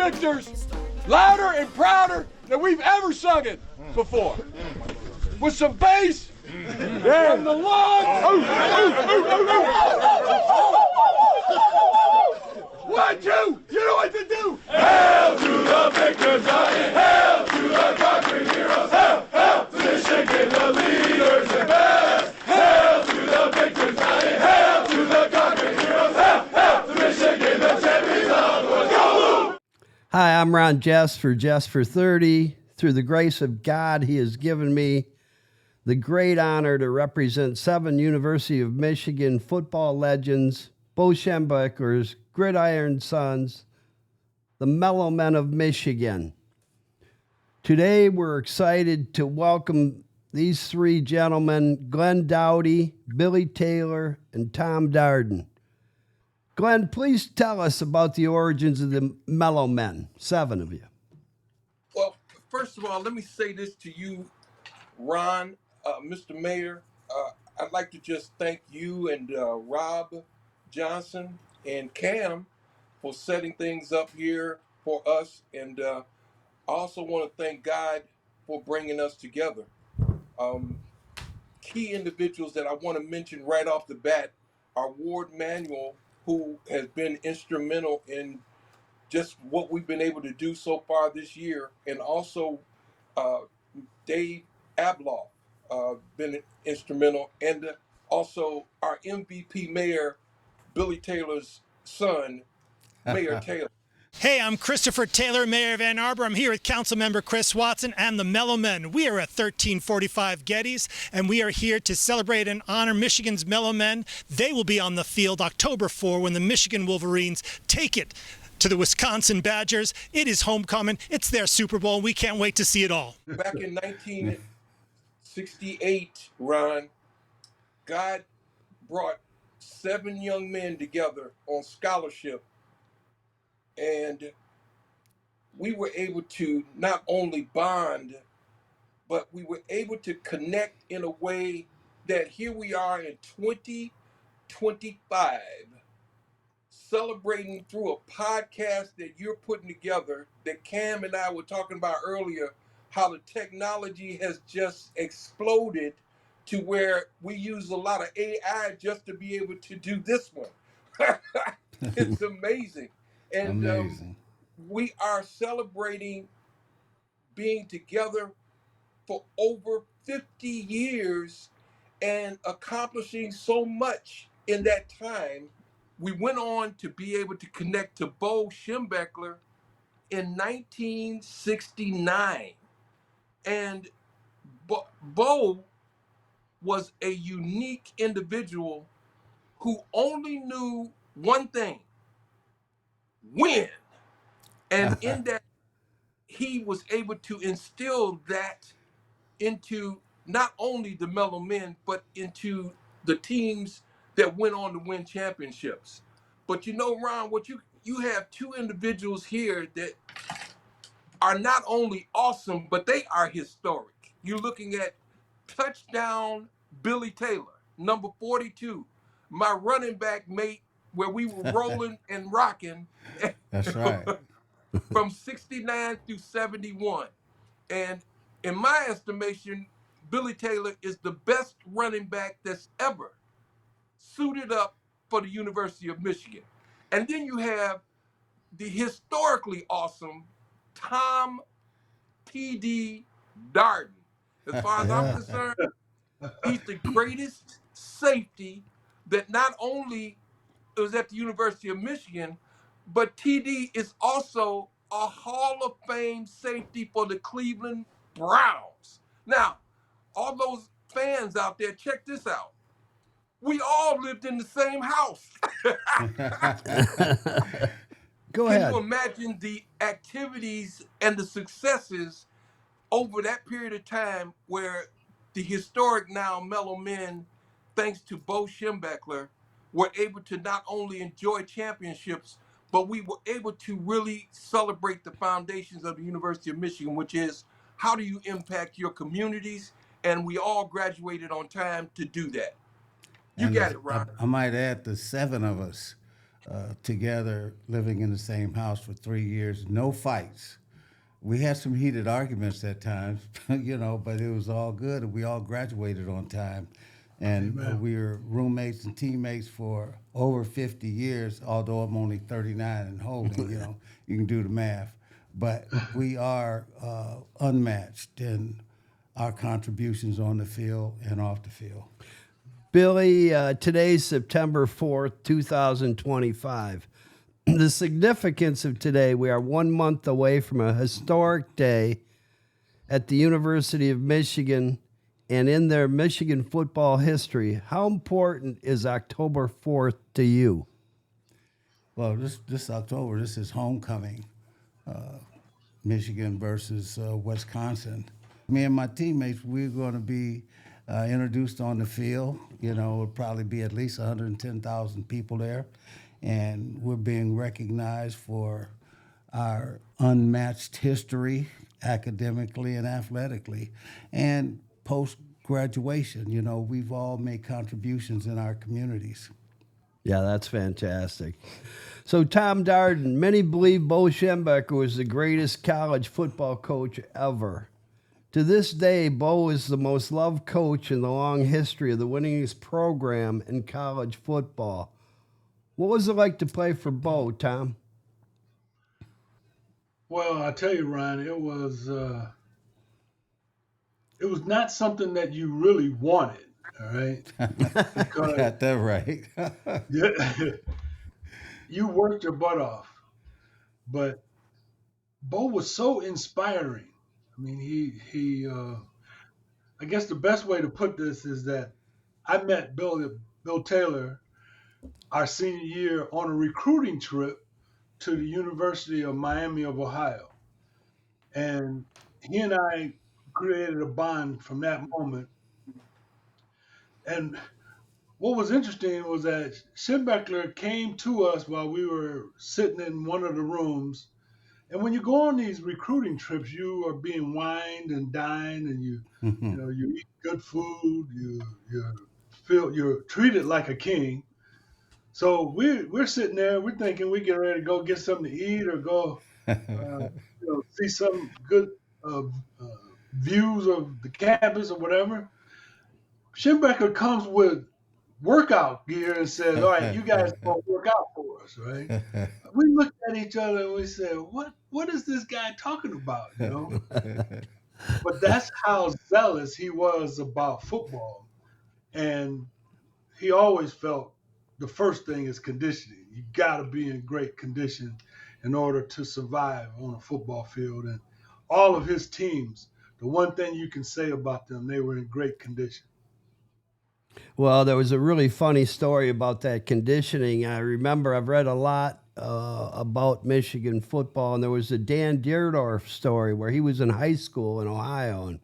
victors louder and prouder than we've ever sung it before. With some bass and the lungs. 1, 2, you know what to do. Hail to the victors, hail to the conquering heroes, hail to Michigan, the leaders and best. Hail to the victors, hail to the conquering heroes, hail to Michigan, the champions of the world. Go! Hi, I'm Ron Jess for Jessfor30. Through the grace of God, He has given me the great honor to represent 7 University of Michigan football legends, Bo Schembechler's Gridiron Sons, the Mellow Men of Michigan. Today, we're excited to welcome these 3 gentlemen, Glenn Dowdy, Billy Taylor, and Tom Darden. Glenn, please tell us about the origins of the Mellow Men, 7 of you. Well, first of all, let me say this to you, Ron, Mr. Mayor. I'd like to just thank you and Rob Johnson and Cam for setting things up here for us. And I also want to thank God for bringing us together. Key individuals that I want to mention right off the bat are Ward Manuel, who has been instrumental in just what we've been able to do so far this year, and also Dave Abloff, been instrumental, and also our MVP mayor, Billy Taylor's son, Mayor Taylor. Hey, I'm Christopher Taylor, Mayor of Ann Arbor. I'm here with Councilmember Chris Watson and the Mellow Men. We are at 1345 Gettys, and we are here to celebrate and honor Michigan's Mellow Men. They will be on the field October 4 when the Michigan Wolverines take it to the Wisconsin Badgers. It is homecoming. It's their Super Bowl. We can't wait to see it all. Back in 1968, Ron, God brought 7 young men together on scholarship, and we were able to not only bond, but we were able to connect in a way that here we are in 2025, celebrating through a podcast that you're putting together, that Cam and I were talking about earlier, how the technology has just exploded to where we use a lot of AI just to be able to do this one. It's amazing. And we are celebrating being together for over 50 years and accomplishing so much in that time. We went on to be able to connect to Bo Schembechler in 1969. And Bo was a unique individual who only knew one thing: win. And in that, he was able to instill that into not only the Mellow Men, but into the teams that went on to win championships. But you know, Ron, what you have 2 individuals here that are not only awesome, but they are historic. You're looking at touchdown Billy Taylor, number 42, my running back mate, where we were rolling and rocking. That's right. From 69 through 71. And in my estimation, Billy Taylor is the best running back that's ever suited up for the University of Michigan. And then you have the historically awesome Tom T.D. Darden. As far as I'm concerned, he's the greatest safety that not only was at the University of Michigan, but TD is also a Hall of Fame safety for the Cleveland Browns. Now, all those fans out there, check this out. We all lived in the same house. Go ahead. Can you imagine the activities and the successes over that period of time where the historic now Mellow Men, thanks to Bo Schembechler, were able to not only enjoy championships, but we were able to really celebrate the foundations of the University of Michigan, which is how do you impact your communities? And we all graduated on time to do that. You got it, Ron. I might add the 7 of us together, living in the same house for 3 years, no fights. We had some heated arguments at times, but it was all good, and we all graduated on time. And we were roommates and teammates for over 50 years, although I'm only 39 and holding, you can do the math. But we are unmatched in our contributions on the field and off the field. Billy, today's September 4th, 2025. The significance of today, we are 1 month away from a historic day at the University of Michigan and in their Michigan football history. How important is October 4th to you? Well, this October, this is homecoming, Michigan versus Wisconsin. Me and my teammates, we're going to be introduced on the field. It'll probably be at least 110,000 people there. And we're being recognized for our unmatched history academically and athletically. And post-graduation, we've all made contributions in our communities. Yeah, that's fantastic. So, Tom Darden, many believe Bo Schembechler was the greatest college football coach ever. To this day, Bo is the most loved coach in the long history of the winningest program in college football. What was it like to play for Bo, Tom? Well, I tell you, Ryan, it was not something that you really wanted. All right, because Got that right. you worked your butt off, but Bo was so inspiring. I mean, I guess the best way to put this is that I met Bill Taylor our senior year on a recruiting trip to the University of Miami of Ohio. And he and I created a bond from that moment. And what was interesting was that Schembechler came to us while we were sitting in one of the rooms. And when you go on these recruiting trips, you are being wined and dined, and you eat good food. You're treated like a king. So we're sitting there, we're thinking we get ready to go get something to eat or go, see some good uh, uh, views of the campus or whatever. Schembechler comes with workout gear and says, "All right, you guys go work out for us, right?" We looked at each other and we said, "What is this guy talking about?" But that's how zealous he was about football, and he always felt the first thing is conditioning. You got to be in great condition in order to survive on a football field. And all of his teams, the one thing you can say about them, they were in great condition. Well, there was a really funny story about that conditioning. I remember I've read a lot about Michigan football, and there was a Dan Deerdorf story where he was in high school in Ohio, and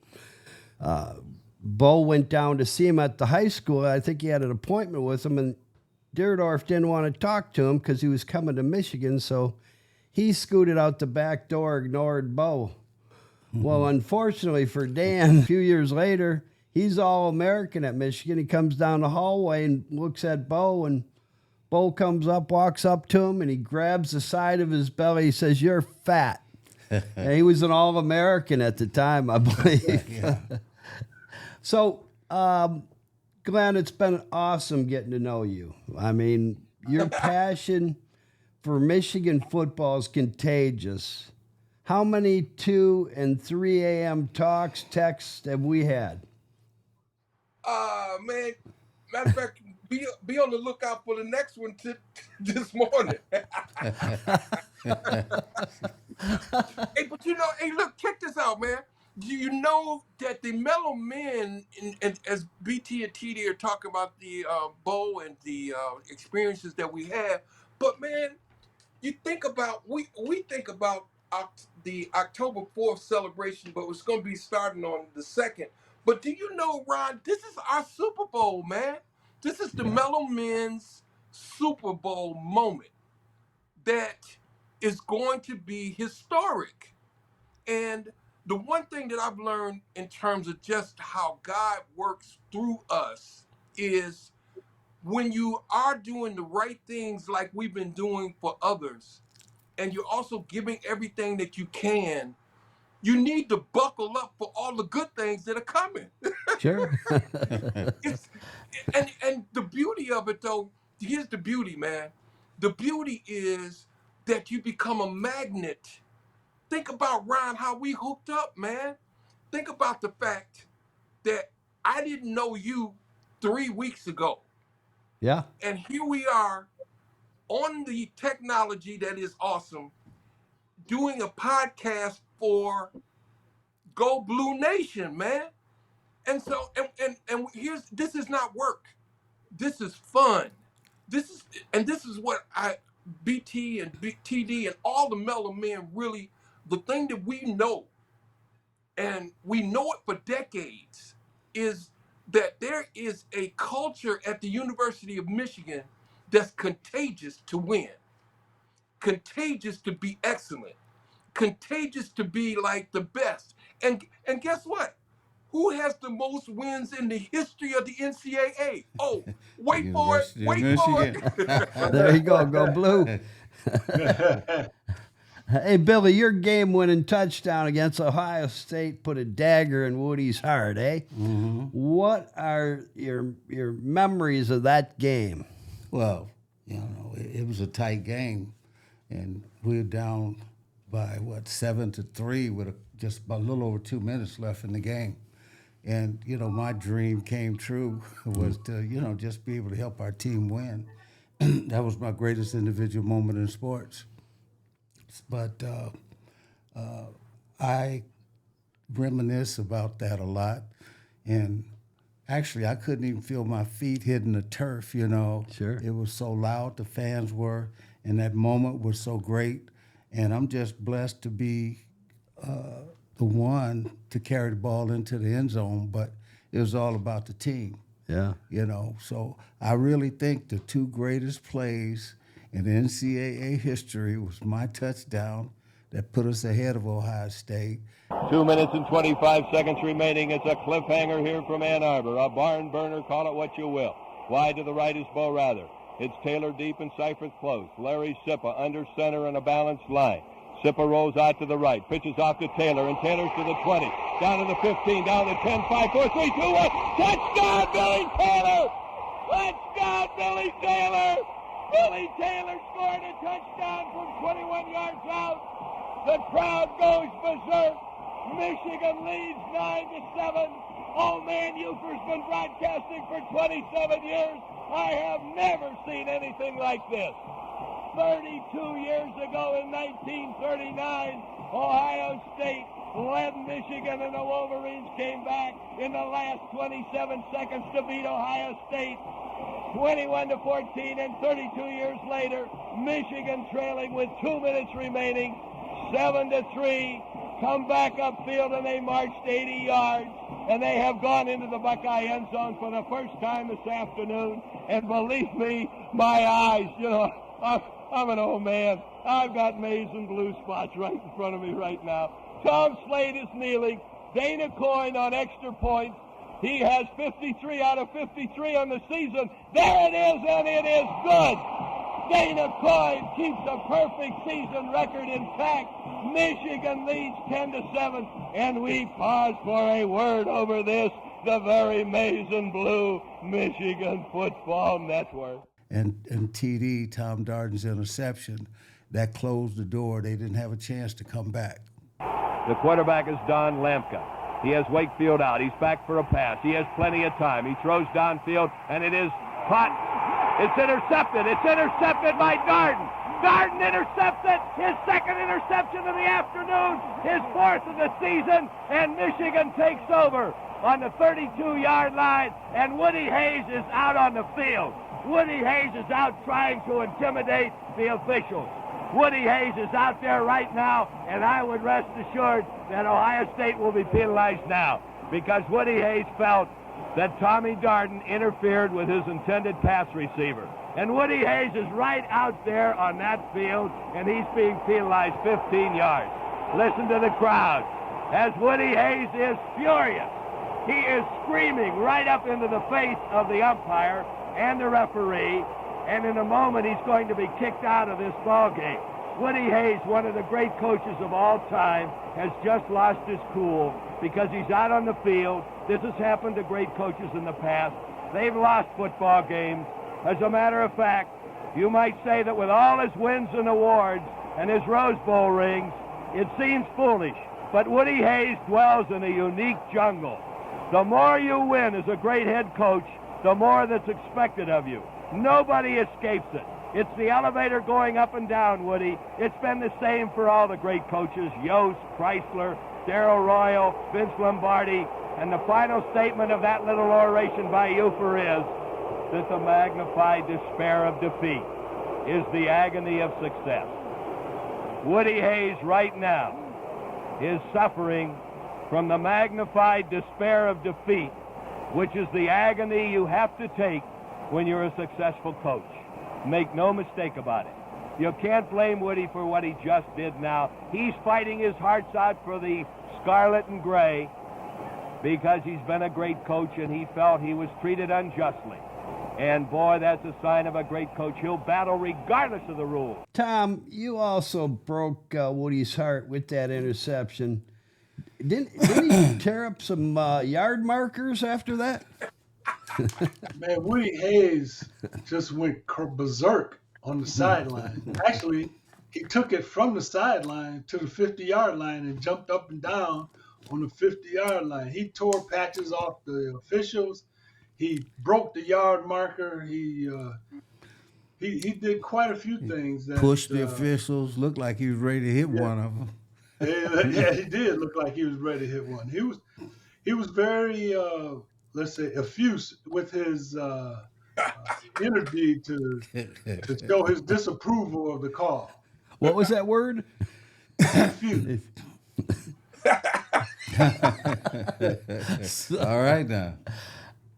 Bo went down to see him at the high school. I think he had an appointment with him, and Deerdorf didn't want to talk to him because he was coming to Michigan, so he scooted out the back door, ignored Bo. Well, unfortunately for Dan, a few years later, he's All-American at Michigan. He comes down the hallway and looks at Bo, and Bo comes up, walks up to him, and he grabs the side of his belly. He says, "You're fat." And he was an All-American at the time, I believe. Yeah. So, Glenn, it's been awesome getting to know you. I mean, your passion for Michigan football is contagious. How many 2 and 3 a.m. talks, texts have we had? Man, matter of fact, be on the lookout for the next one this morning. Hey, but hey, look, check this out, man. Do you know that the Mellow Men, and as BT and TD are talking about the Bo and the experiences that we had, but man, you think about we think about the October 4th celebration, but it's going to be starting on the 2nd. But do you know, Ron, this is our Super Bowl, man. This is the Mellow Men's Super Bowl moment that is going to be historic. And the one thing that I've learned in terms of just how God works through us is when you are doing the right things like we've been doing for others, and you're also giving everything that you can, you need to buckle up for all the good things that are coming. Sure. It's, and the beauty of it, though, here's the beauty, man. The beauty is that you become a magnet. Think about, Ron, how we hooked up, man. Think about the fact that I didn't know you 3 weeks ago. Yeah. And here we are on the technology that is awesome, doing a podcast for Go Blue Nation, man. And so, and here's, this is not work. This is fun. This is what BT and TD and all the Mellow Men really, the thing that we know, and we know it for decades, is that there is a culture at the University of Michigan that's contagious to win, contagious to be excellent, contagious to be like the best. And guess what? Who has the most wins in the history of the NCAA? Oh, wait for it, University of wait for Michigan. it. There you go. Go Blue. Hey, Billy, your game-winning touchdown against Ohio State put a dagger in Woody's heart, eh? Mm-hmm. What are your memories of that game? Well, you know, it was a tight game, and we were down by 7-3 with just a little over 2 minutes left in the game. And, you know, my dream came true was to, you know, just be able to help our team win. That was my greatest individual moment in sports. But I reminisce about that a lot. And actually, I couldn't even feel my feet hitting the turf, you know. Sure. It was so loud, the fans were, and that moment was so great. And I'm just blessed to be the one to carry the ball into the end zone, but it was all about the team. Yeah. You know, so I really think the two greatest plays in NCAA history was my touchdown that put us ahead of Ohio State. 2 minutes and 25 seconds remaining. It's a cliffhanger here from Ann Arbor. A barn burner, call it what you will. Wide to the right is Bo Rather. It's Taylor deep and Seifert close. Larry Sippa under center in a balanced line. Sippa rolls out to the right, pitches off to Taylor, and Taylor's to the 20, down to the 15, down to the 10, 5, 4, 3, 2, 1. Touchdown, Billy Taylor! Touchdown, Billy Taylor! Billy Taylor scored a touchdown from 21 yards out. The crowd goes berserk. Michigan leads 9-7. Old man Euchre's been broadcasting for 27 years. I have never seen anything like this. 32 years ago in 1939, Ohio State led Michigan, and the Wolverines came back in the last 27 seconds to beat Ohio State 21-14, and 32 years later, Michigan trailing with 2 minutes remaining, 7-3, come back upfield, and they marched 80 yards, and they have gone into the Buckeye end zone for the first time this afternoon, and believe me, my eyes, you know, I'm an old man. I've got maize and blue spots right in front of me right now. Tom Slade is kneeling. Dana Coyne on extra points. He has 53 out of 53 on the season. There it is, and it is good. Dana Coyne keeps a perfect season record intact. Michigan leads 10-7, and we pause for a word over this, the very maize and blue Michigan Football Network. And TD, Tom Darden's interception, that closed the door. They didn't have a chance to come back. The quarterback is Don Lampka. He has Wakefield out. He's back for a pass. He has plenty of time. He throws downfield, and it is caught. It's intercepted. It's intercepted by Darden. Darden intercepts it. His second interception of the afternoon. His fourth of the season. And Michigan takes over on the 32-yard line. And Woody Hayes is out on the field. Woody Hayes is out trying to intimidate the officials. Woody Hayes is out there right now, and I would rest assured that Ohio State will be penalized now because Woody Hayes felt that Tommy Darden interfered with his intended pass receiver. And Woody Hayes is right out there on that field, and he's being penalized 15 yards. Listen to the crowd as Woody Hayes is furious. He is screaming right up into the face of the umpire, and the referee, and in a moment he's going to be kicked out of this ball game. Woody Hayes, one of the great coaches of all time, has just lost his cool because he's out on the field. This has happened to great coaches in the past. They've lost football games. As a matter of fact, you might say that with all his wins and awards and his Rose Bowl rings, it seems foolish. But Woody Hayes dwells in a unique jungle. The more you win as a great head coach, the more that's expected of you. Nobody escapes it. It's the elevator going up and down, Woody. It's been the same for all the great coaches, Yost, Chrysler, Darrell Royal, Vince Lombardi, and the final statement of that little oration by Ufer is that the magnified despair of defeat is the agony of success. Woody Hayes right now is suffering from the magnified despair of defeat, which is the agony you have to take when you're a successful coach. Make no mistake about it. You can't blame Woody for what he just did now. He's fighting his hearts out for the scarlet and gray because he's been a great coach and he felt he was treated unjustly. And boy, that's a sign of a great coach. He'll battle regardless of the rules. Tom, you also broke Woody's heart with that interception. Didn't he tear up some yard markers after that? Man, Woody Hayes just went berserk on the sideline. Actually, he took it from the sideline to the 50-yard line and jumped up and down on the 50-yard line. He tore patches off the officials. He broke the yard marker. He did quite a few things. That, pushed the officials. Looked like he was ready to hit one of them. Yeah, he did look like he was ready to hit one. He was very let's say effuse with his energy to show his disapproval of the call. What was that word? Effuse. All right now.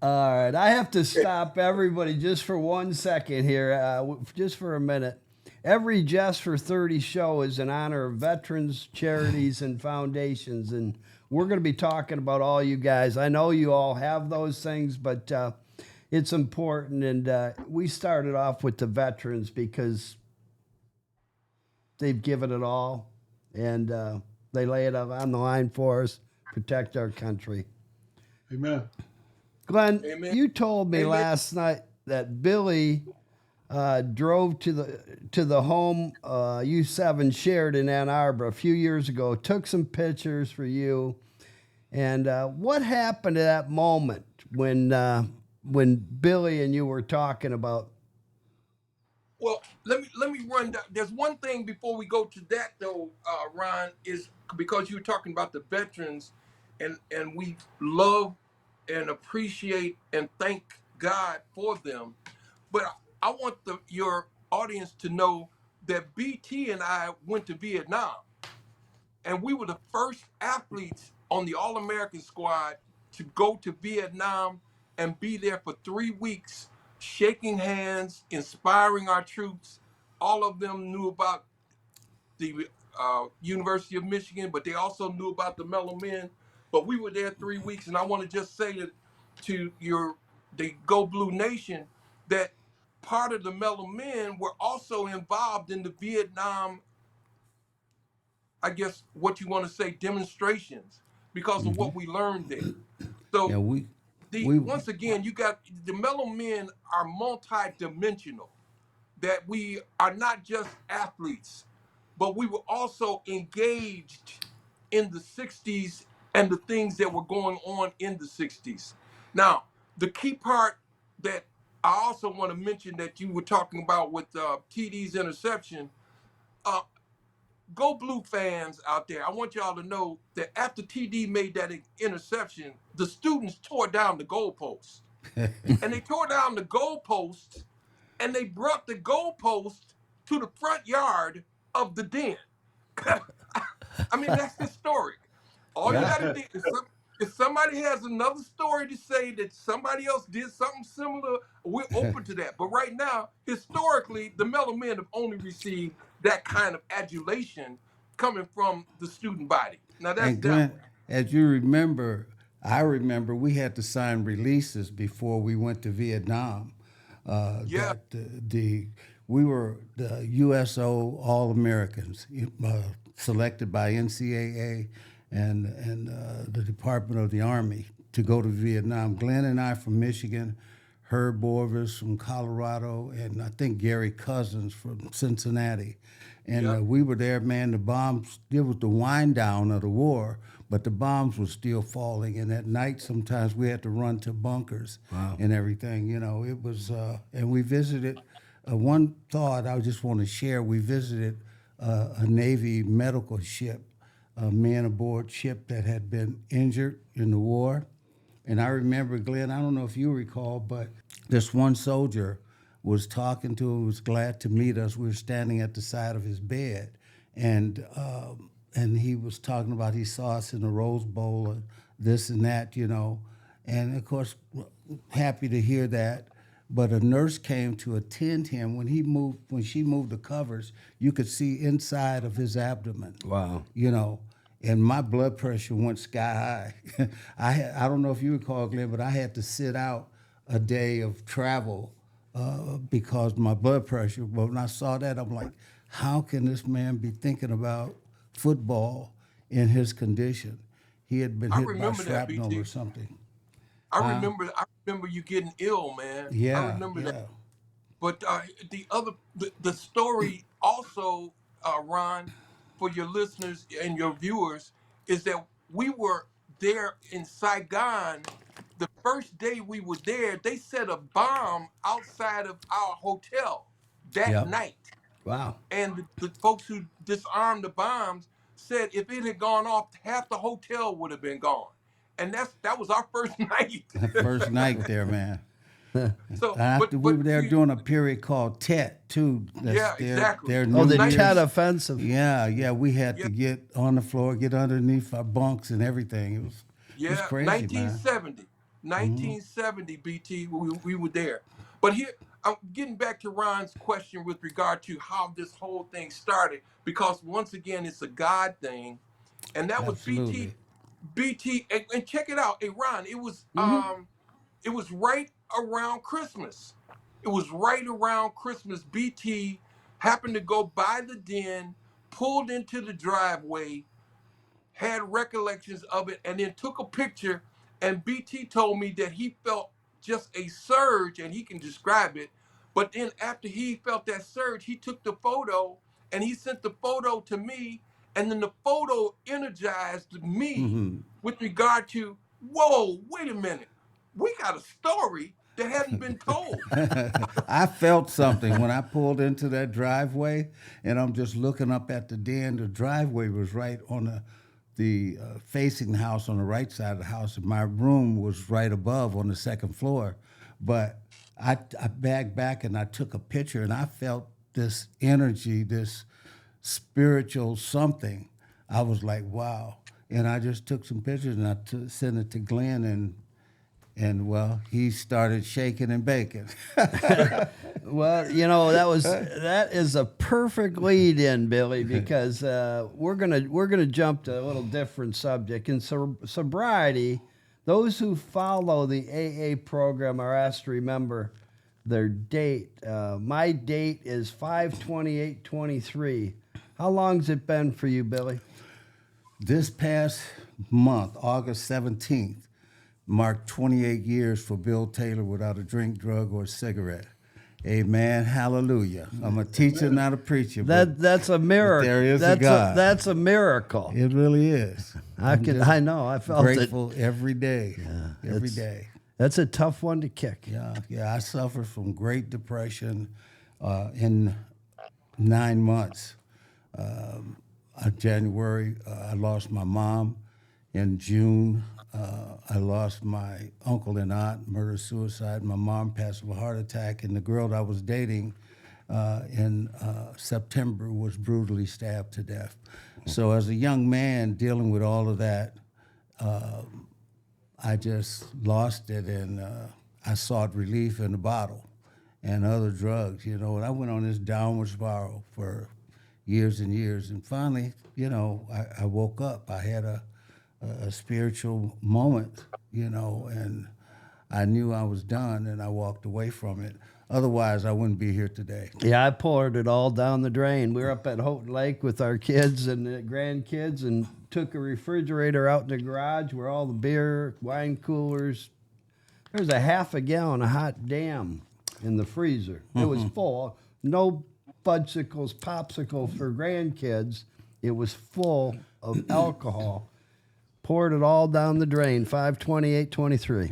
All right, I have to stop everybody just for 1 second here, just for a minute. Every Jessfor30 show is in honor of veterans, charities, and foundations, and we're going to be talking about all you guys. I know you all have those things, but it's important, and we started off with the veterans because they've given it all, and they lay it on the line for us, protect our country. Amen. Glenn, Amen. you told me last night that Billy drove to the home U7 shared in Ann Arbor a few years ago, took some pictures for you. And what happened at that moment when Billy and you were talking about? Well, let me run down. There's one thing before we go to that though, Ron, is because you were talking about the veterans, and we love and appreciate and thank God for them. But I want your audience to know that BT and I went to Vietnam, and we were the first athletes on the All-American squad to go to Vietnam and be there for 3 weeks, shaking hands, inspiring our troops. All of them knew about the University of Michigan, but they also knew about the Mellow Men. But we were there 3 weeks, and I want to just say to the Go Blue Nation that part of the Mellow Men were also involved in the Vietnam, I guess what you want to say, demonstrations because of what we learned there. So once again, you got the Mellow Men are multi-dimensional, that we are not just athletes, but we were also engaged in the 60s and the things that were going on in the 60s. Now, the key part that I also want to mention that you were talking about with TD's interception, Go Blue fans out there, I want y'all to know that after TD made that interception, the students tore down the goalpost. And they tore down the goalpost, and they brought the goalpost to the front yard of the den. I mean, that's historic. All you got to do is if somebody has another story to say that somebody else did something similar, we're open to that. But right now, historically, the Mellow Men have only received that kind of adulation coming from the student body. Now that's and Glenn, as you remember, I remember we had to sign releases before we went to Vietnam. Yeah. That we were the USO All Americans, selected by NCAA and the Department of the Army to go to Vietnam. Glenn and I from Michigan, Herb Borvis from Colorado, and I think Gary Cousins from Cincinnati. And Yep. we were there, man. The bombs, it was the wind down of the war, but the bombs were still falling. And at night, sometimes we had to run to bunkers and everything. You know, it was, and we visited, one thought I just want to share, we visited a Navy medical ship, a man aboard ship that had been injured in the war. And I remember, Glenn, I don't know if you recall, but this one soldier was talking to him, was glad to meet us. We were standing at the side of his bed. And he was talking about he saw us in the Rose Bowl and this and that, you know. And, of course, happy to hear that. But a nurse came to attend him. When she moved the covers, you could see inside of his abdomen. Wow. You know. And my blood pressure went sky high. I don't know if you recall, Glenn, but I had to sit out a day of travel because my blood pressure. But when I saw that, I'm like, how can this man be thinking about football in his condition? He had been hit by remember that, shrapnel BT. or something. I remember you getting ill, man. Yeah, I remember yeah. that. But the story also, Ron, for your listeners and your viewers, is that we were there in Saigon. The first day we were there, they set a bomb outside of our hotel that Yep. night. Wow. And the folks who disarmed the bombs said if it had gone off, half the hotel would have been gone. And that was our first night. First night there, man. So, After we were there doing a period called TET, too. Yeah, exactly. Their Oh, New the Year's. Chet offensive. Yeah, we had to get on the floor, get underneath our bunks and everything. It was crazy, 1970. 1970, BT, we were there. But here, I'm getting back to Ron's question with regard to how this whole thing started, because once again, it's a God thing. And that was Absolutely. BT, and check it out. Hey, Ron, it was right around Christmas. It was right around Christmas. BT happened to go by the den, pulled into the driveway, had recollections of it, and then took a picture. And BT told me that he felt just a surge, and he can describe it. But then after he felt that surge, he took the photo and he sent the photo to me. And then the photo energized me with regard to, whoa, wait a minute. We got a story that hadn't been told. I felt something when I pulled into that driveway, and I'm just looking up at the den. The driveway was right on the facing the house on the right side of the house, and my room was right above on the second floor. But I backed back and I took a picture, and I felt this energy, this spiritual something. I was like, wow. And I just took some pictures and I sent it to Glenn, and well, he started shaking and baking. Well, you know, that is a perfect lead in, Billy, because we're gonna jump to a little different subject. In sobriety, those who follow the AA program are asked to remember their date. My date is 5/28/23. How long's it been for you, Billy? This past month, August 17th, marked 28 years for Bill Taylor without a drink, drug, or cigarette. Amen. Hallelujah. I'm a teacher, not a preacher. That's a miracle. There is a God. That's a miracle. It really is. I know. I felt grateful every day. Yeah, every day. That's a tough one to kick. Yeah. I suffered from Great Depression in 9 months. January, I lost my mom. In June, I lost my uncle and aunt, murder-suicide. My mom passed of a heart attack, and the girl that I was dating in September was brutally stabbed to death. So as a young man dealing with all of that, I just lost it, and I sought relief in the bottle and other drugs, you know. And I went on this downward spiral for years and years, and finally, you know, I woke up. I had a spiritual moment, you know, and I knew I was done, and I walked away from it. Otherwise, I wouldn't be here today. Yeah, I poured it all down the drain. We were up at Houghton Lake with our kids and the grandkids and took a refrigerator out in the garage where all the beer, wine coolers, there's a half a gallon of hot damn in the freezer. It was full. No fudgesicles, popsicles for grandkids. It was full of alcohol. Poured it all down the drain, 5/28/23,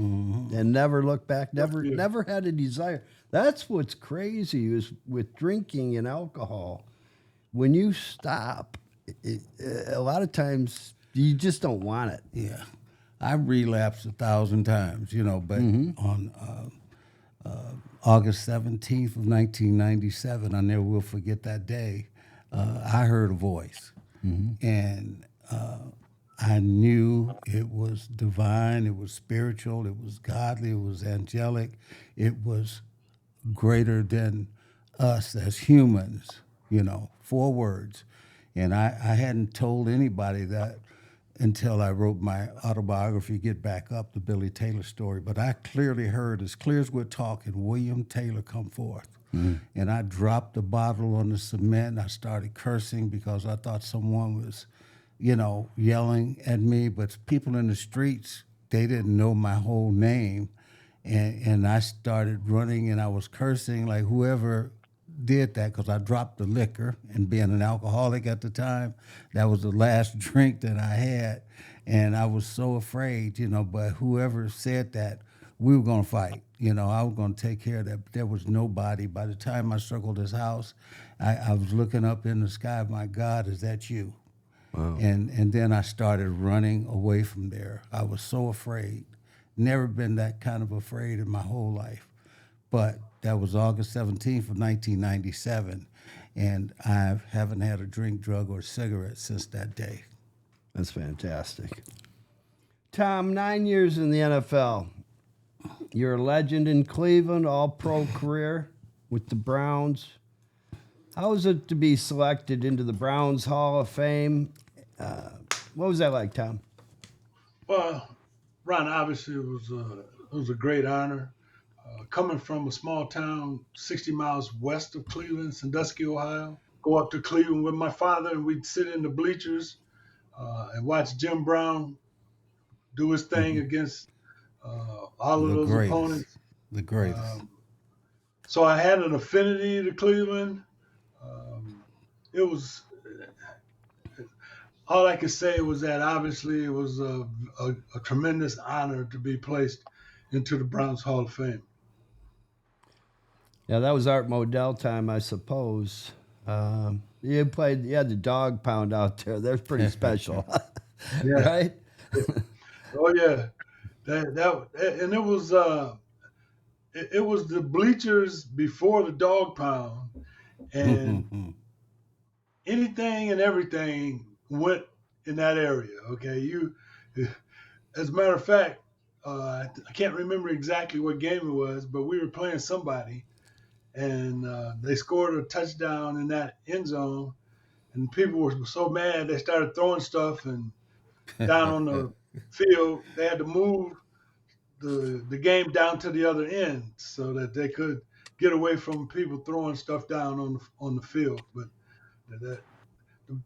and never looked back. Never had a desire. That's what's crazy is with drinking and alcohol. When you stop, a lot of times you just don't want it. Yeah. I relapsed 1,000 times, but on August 17th of 1997, I never will forget that day, I heard a voice. And I knew it was divine, it was spiritual, it was godly, it was angelic, it was greater than us as humans, 4 words. And I hadn't told anybody that until I wrote my autobiography, Get Back Up, the Billy Taylor story. But I clearly heard, as clear as we're talking, William Taylor come forth. And I dropped the bottle on the cement and I started cursing because I thought someone was, yelling at me. But people in the streets, they didn't know my whole name. And I started running and I was cursing like whoever did that, because I dropped the liquor, and being an alcoholic at the time, that was the last drink that I had. And I was so afraid, but whoever said that, we were going to fight. I was going to take care of that. But there was nobody. By the time I circled his house, I was looking up in the sky, my God, is that you? Wow. And then I started running away from there. I was so afraid. Never been that kind of afraid in my whole life. But that was August 17th of 1997, and I haven't had a drink, drug, or cigarette since that day. That's fantastic. Tom, 9 years in the NFL. You're a legend in Cleveland, all-pro career with the Browns. How was it to be selected into the Browns Hall of Fame? What was that like, Tom? Well, Ron, obviously it was a great honor. Coming from a small town 60 miles west of Cleveland, Sandusky, Ohio, go up to Cleveland with my father, and we'd sit in the bleachers and watch Jim Brown do his thing against all of those opponents. The greatest. So I had an affinity to Cleveland. It was, all I could say was that obviously it was a tremendous honor to be placed into the Browns Hall of Fame. Yeah, that was Art Modell time, I suppose. You had the dog pound out there. That's pretty special. Yeah. Right? Oh yeah. And it was the bleachers before the dog pound, and anything and everything went in that area. Okay. As a matter of fact, I can't remember exactly what game it was, but we were playing somebody, and they scored a touchdown in that end zone, and people were so mad they started throwing stuff and down on the field. They had to move the game down to the other end so that they could get away from people throwing stuff down on the field. But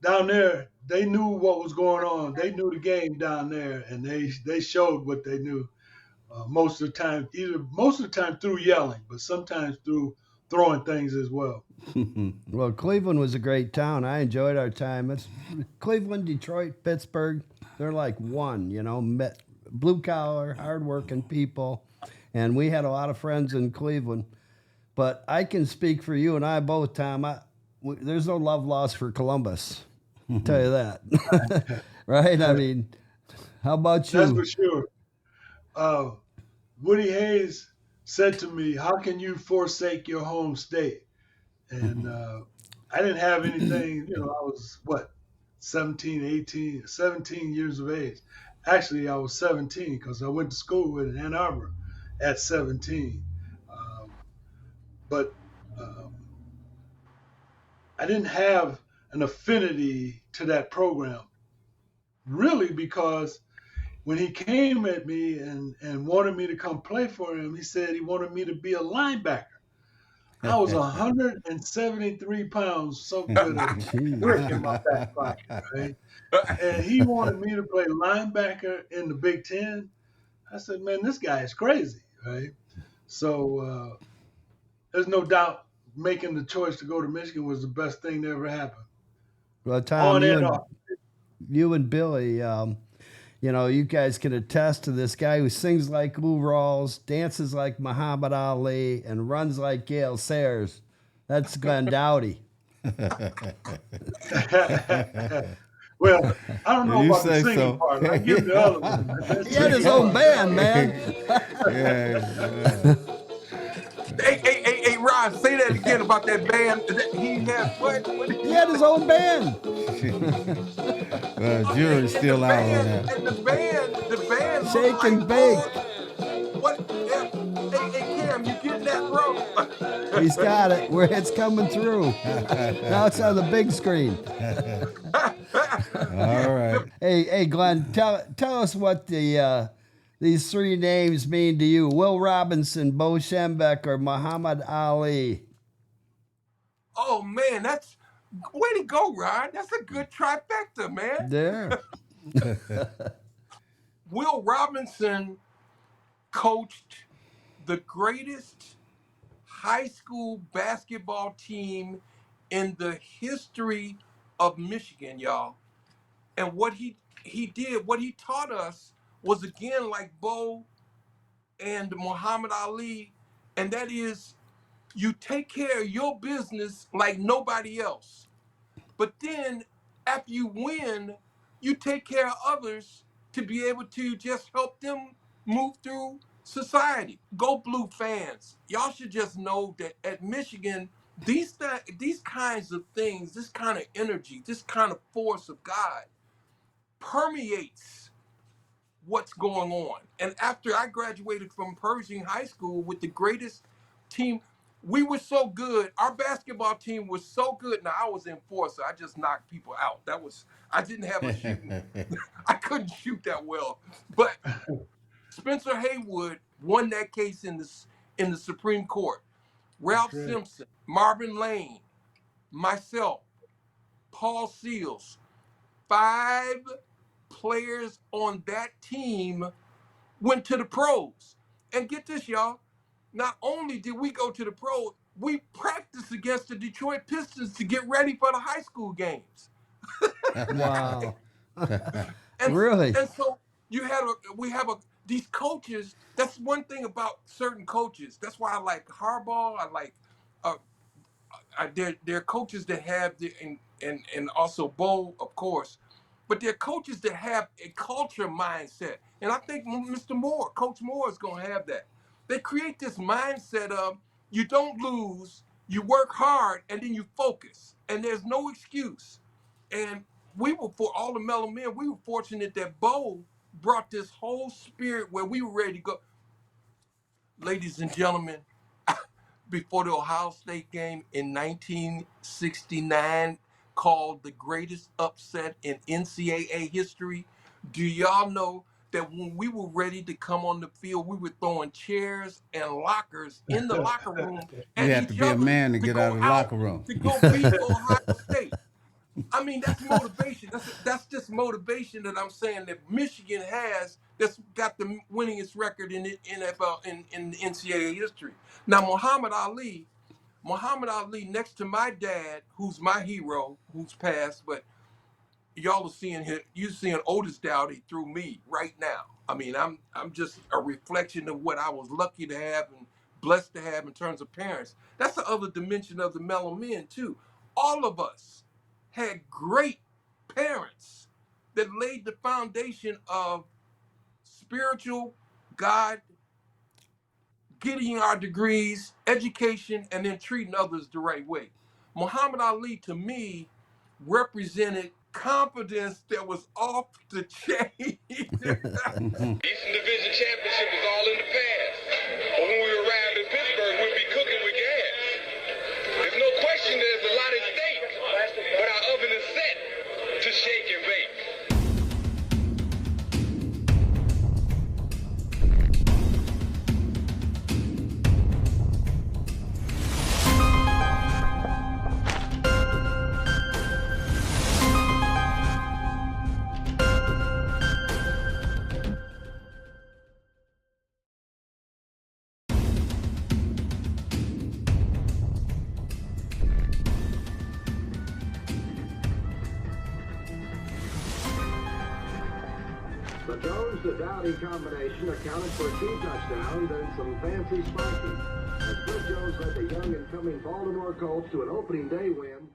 down there, they knew what was going on. They knew the game down there, and they showed what they knew most of the time. Most of the time through yelling, but sometimes through throwing things as well. Well, Cleveland was a great town. I enjoyed our time. It's Cleveland, Detroit, Pittsburgh. They're like one, blue collar, hardworking people. And we had a lot of friends in Cleveland. But I can speak for you and I both, Tom. There's no love lost for Columbus. I'll tell you that. Right? I mean, how about you? That's for sure. Woody Hayes said to me, "How can you forsake your home state?" And I didn't have anything, I was 17 years of age. Actually, I was 17 because I went to school in Ann Arbor at 17. But I didn't have an affinity to that program, really, because when he came at me and wanted me to come play for him, he said he wanted me to be a linebacker. I was 173 pounds soaked with a brick in my back pocket, right? And he wanted me to play linebacker in the Big Ten. I said, man, this guy is crazy, right? So there's no doubt making the choice to go to Michigan was the best thing that ever happened. Well, Tom, On and off. you and Billy, you guys can attest to this guy who sings like Lou Rawls, dances like Muhammad Ali, and runs like Gale Sayers. That's Glenn Dowdy. Well, I don't know You about the say singing so. part. I give the other one. He had his own band, man. Yeah. Hey, Rod, say that again about that band. He had what? He had his own band. Jury's still out on that. And the band. Shake and bake. What? Yeah. Hey, Cam, you getting that, bro? He's got it. Where it's coming through. Now it's on the big screen. All right. Hey, Glenn, tell us what these three names mean to you. Will Robinson, Bo Schembechler, Muhammad Ali. Oh, man, that's way to go, Rod. That's a good trifecta, man. There. Will Robinson coached the greatest high school basketball team in the history of Michigan, y'all. And what he did, what he taught us was, again, like Bo and Muhammad Ali, and that is you take care of your business like nobody else. But then after you win, you take care of others to be able to just help them move through society. Go Blue fans. Y'all should just know that at Michigan, these kinds of things, this kind of energy, this kind of force of God permeates what's going on. And after I graduated from Pershing High School with the greatest team, we were so good. Our basketball team was so good. Now, I was enforcer. I just knocked people out. I didn't have a shooting. I couldn't shoot that well. But Spencer Haywood won that case in the Supreme Court. Ralph Simpson, Marvin Lane, myself, Paul Seals, 5 players on that team went to the pros. And get this, y'all. Not only did we go to the pros, we practiced against the Detroit Pistons to get ready for the high school games. Wow. And, Really? And so these coaches. That's one thing about certain coaches. That's why I like Harbaugh. I like they're coaches that have and also Bo, of course, but they're coaches that have a culture mindset. And I think Coach Moore is going to have that. They create this mindset of you don't lose, you work hard, and then you focus, and there's no excuse. And for all the Mellow Men, we were fortunate that Bo brought this whole spirit where we were ready to go. Ladies and gentlemen, before the Ohio State game in 1969, called the greatest upset in NCAA history, do y'all know that when we were ready to come on the field, we were throwing chairs and lockers in the locker room at You have to be a man to get out of the locker room. To go beat Ohio State. I mean, that's motivation. That's just motivation that I'm saying that Michigan has that's got the winningest record in the NFL in the NCAA history. Now, Muhammad Ali, next to my dad, who's my hero, who's passed, but y'all are seeing him. You're seeing Otis Dowdy through me right now. I mean, I'm just a reflection of what I was lucky to have and blessed to have in terms of parents. That's the other dimension of the Mellow Men too. All of us had great parents that laid the foundation of spiritual God, getting our degrees, education, and then treating others the right way. Muhammad Ali, to me, represented confidence that was off the chain. Eastern Division Championship was all in the past. But when we arrived in Pittsburgh, we'd be cooking with gas. There's no question there's a lot at stake, but our oven is set to shake and bake. Jones, the Dowdy combination accounted for 2 touchdowns and some fancy sparking. As Cliff Jones led the young and coming Baltimore Colts to an opening day win.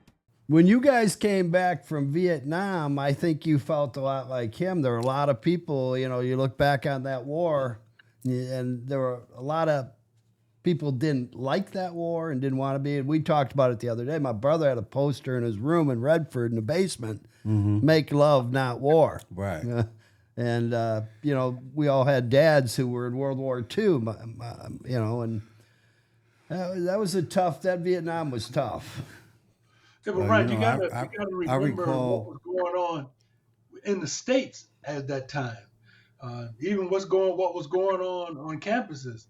When you guys came back from Vietnam, I think you felt a lot like him. There were a lot of people, you know, you look back on that war, and there were a lot of people didn't like that war and didn't want to be. And we talked about it the other day. My brother had a poster in his room in Redford in the basement, "Make love, not war." Right. And, you know, we all had dads who were in World War II, you know, and that was that Vietnam was tough. Yeah, but right, you gotta remember what was going on in the States at that time. Even what was going on campuses.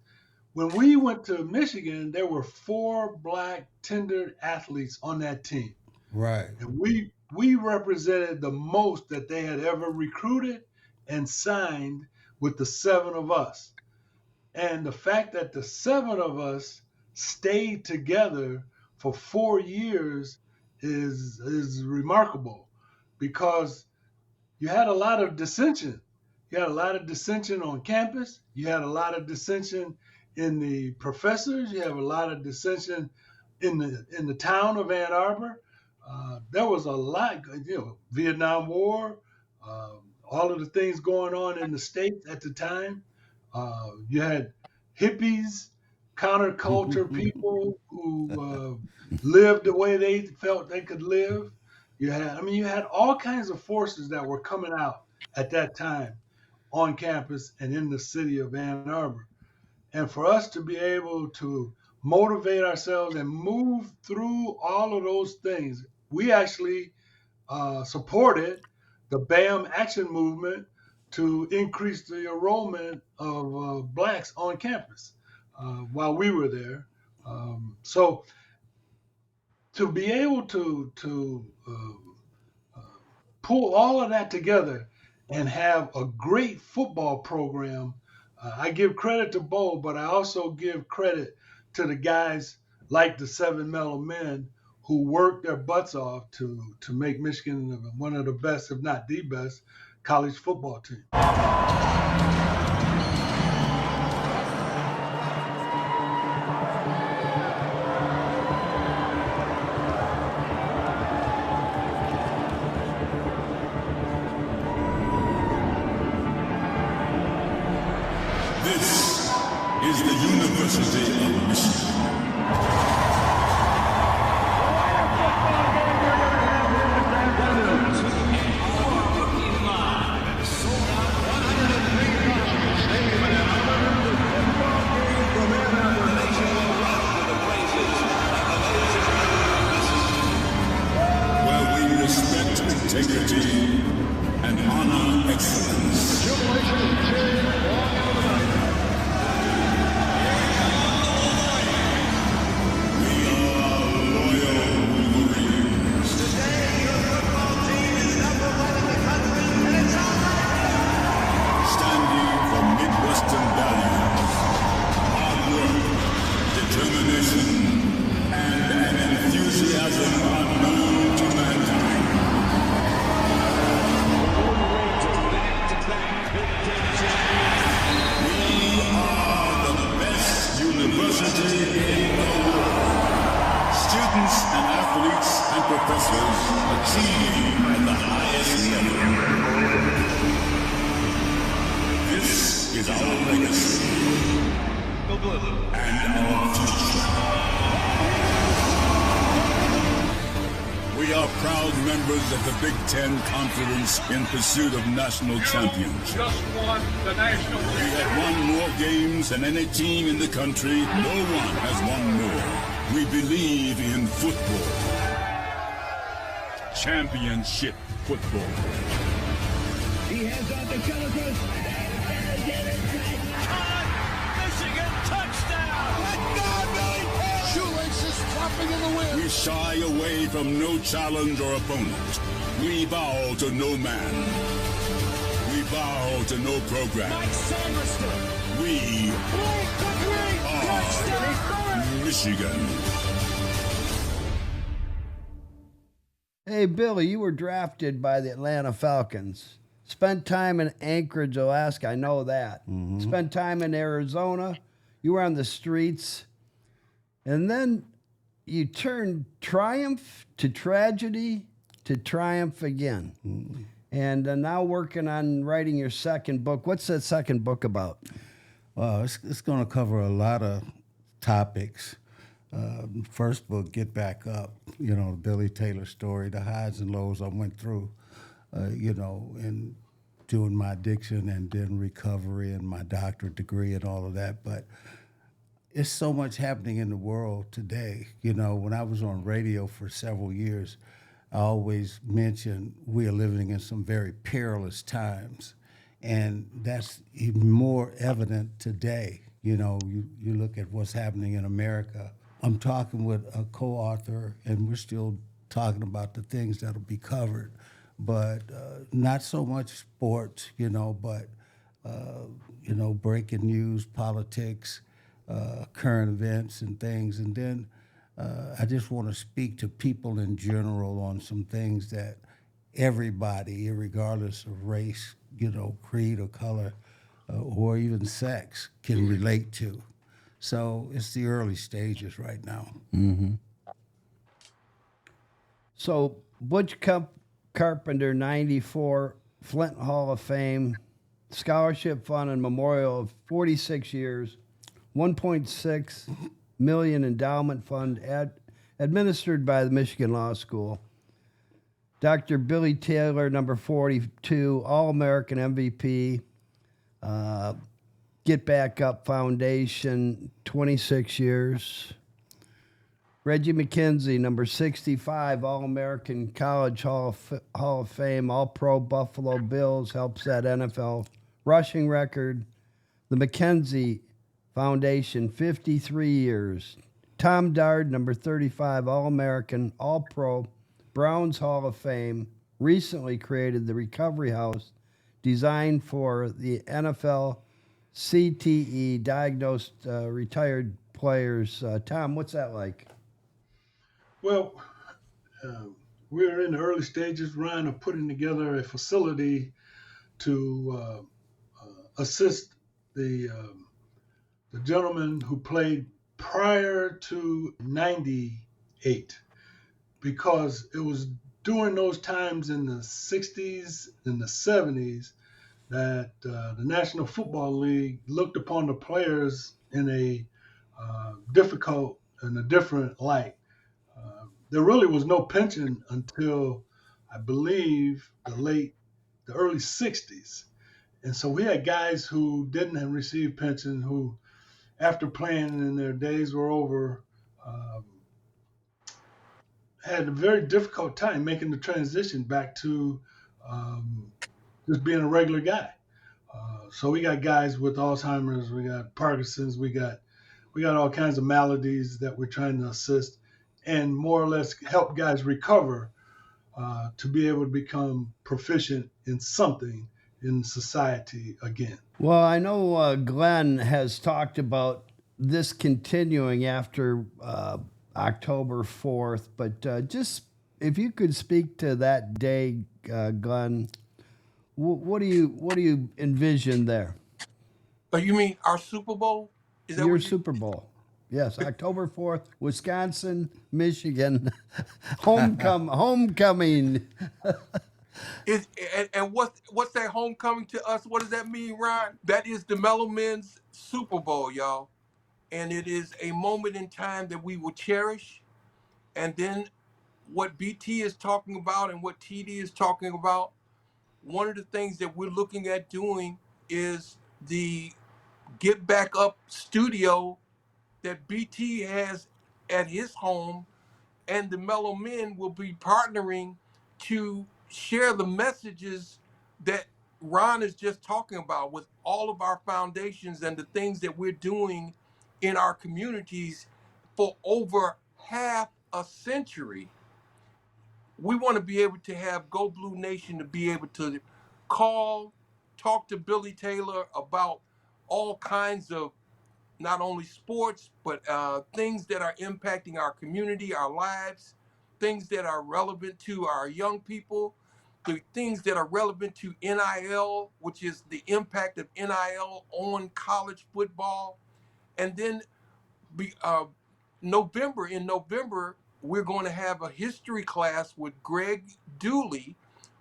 When we went to Michigan, there were 4 black tendered athletes on that team. Right. And we represented the most that they had ever recruited and signed with the 7 of us. And the fact that the 7 of us stayed together for 4 years is remarkable, because you had a lot of dissension. You had a lot of dissension on campus. You had a lot of dissension in the professors. You have a lot of dissension in the town of Ann Arbor. There was a lot, you know, Vietnam War, all of the things going on in the States at the time. You had hippies, counterculture people who lived the way they felt they could live. You had all kinds of forces that were coming out at that time on campus and in the city of Ann Arbor. And for us to be able to motivate ourselves and move through all of those things, we actually supported the BAM action movement to increase the enrollment of blacks on campus while we were there. So to be able to pull all of that together and have a great football program, I give credit to Bo, but I also give credit to the guys like the 7 Mellow Men who worked their butts off to make Michigan one of the best, if not the best, college football team. This is the University of Michigan. Integrity and honor excellence. We are loyal Wolverines. Today, your football team is #1 in the country, and it's on. Standing for Midwestern values, hard work, determination, and an enthusiasm unknown to mankind. University in the world. Students and athletes and professors achieving at the highest level. This is our legacy and our future. We are proud members of the Big Ten Conference in pursuit of national championship. Just won the national championship. We have won more games than any team in the country. No one has won more. We believe in football. Championship football. He has on the Cowboys. Michigan touchdown! Let go, Billy! Shoelaces flopping in the wind. We shy away from no challenge or opponent. We bow to no man. We bow to no program. Mike Sanderson. We are Michigan. Hey, Billy, you were drafted by the Atlanta Falcons. Spent time in Anchorage, Alaska. I know that. Spent time in Arizona. You were on the streets. And then you turned triumph to tragedy to triumph again. And now working on writing your second book. What's that second book about? Well, it's going to cover a lot of topics. First book, Get Back Up, the Billy Taylor story, the highs and lows I went through, in doing my addiction and then recovery and my doctorate degree and all of that. But it's so much happening in the world today. When I was on radio for several years, I always mentioned we are living in some very perilous times. And that's even more evident today. You look at what's happening in America. I'm talking with a co-author, and we're still talking about the things that'll be covered, but not so much sports, but breaking news, politics, current events and things. And then I just want to speak to people in general on some things that everybody, regardless of race, creed or color, or even sex, can relate to. So it's the early stages right now. So Butch Carpenter, 94, Flint Hall of Fame, scholarship fund and memorial of 46 years, 1.6 million endowment fund administered by the Michigan Law School. Dr. Billy Taylor, number 42, All-American MVP, Get Back Up Foundation, 26 years. Reggie McKenzie, number 65, All-American College Hall of Fame, All-Pro Buffalo Bills, helps that NFL rushing record. The McKenzie Foundation, 53 years. Tom Dard, number 35, All-American, All-Pro, Browns Hall of Fame, recently created the Recovery House, designed for the NFL CTE diagnosed retired players. Tom, what's that like? Well, we're in the early stages, Ryan, of putting together a facility to assist the gentleman who played prior to 98, because it was during those times in the 60s and the 70s that the National Football League looked upon the players in a different light. There really was no pension until, I believe, the early 60s. And so we had guys who didn't receive pension, who, after playing and their days were over, had a very difficult time making the transition back to just being a regular guy. So we got guys with Alzheimer's, we got Parkinson's, we got all kinds of maladies that we're trying to assist and more or less help guys recover to be able to become proficient in something in society again. Well, I know Glenn has talked about this continuing after October 4th, but just if you could speak to that day, Glenn, what do you envision there? Oh, you mean our Super Bowl? Is that your Super Bowl? Yes, October 4th, Wisconsin, Michigan, homecoming. And what's that homecoming to us? What does that mean, Ryan? That is the Mellow Men's Super Bowl, y'all. And it is a moment in time that we will cherish. And then what BT is talking about and what TD is talking about, one of the things that we're looking at doing is the Get Back Up studio that BT has at his home, and the Mellow Men will be partnering to share the messages that Ron is just talking about with all of our foundations and the things that we're doing in our communities for over half a century. We want to be able to have Go Blue Nation to be able to call, talk to Billy Taylor about all kinds of not only sports, but things that are impacting our community, our lives, things that are relevant to our young people. the things that are relevant to NIL, which is the impact of NIL on college football. And then in November, we're going to have a history class with Greg Dooley,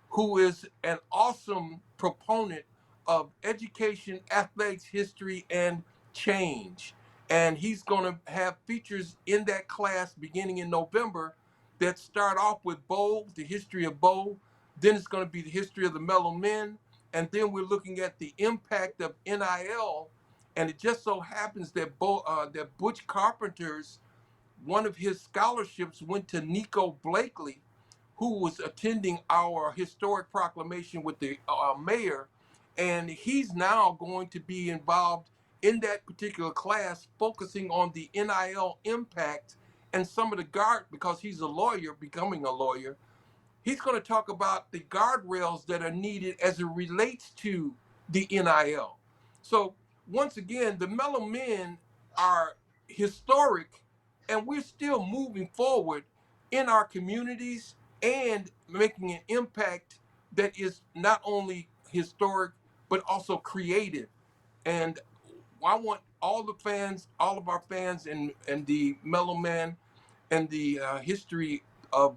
who is an awesome proponent of education, athletics, history, and change. And he's going to have features in that class beginning in November that start off with Bo, the history of Bo. Then it's going to be the history of the Mellow Men. And then we're looking at the impact of NIL. And it just so happens that that Butch Carpenter's one of his scholarships went to Nico Blakely, who was attending our historic proclamation with the mayor, and he's now going to be involved in that particular class, focusing on the NIL impact and some of the because he's a lawyer, becoming a lawyer. He's going to talk about the guardrails that are needed as it relates to the NIL. So once again, the Mellow Men are historic, and we're still moving forward in our communities and making an impact that is not only historic but also creative. And I want all the fans, all of our fans, and the Mellow Man and the history of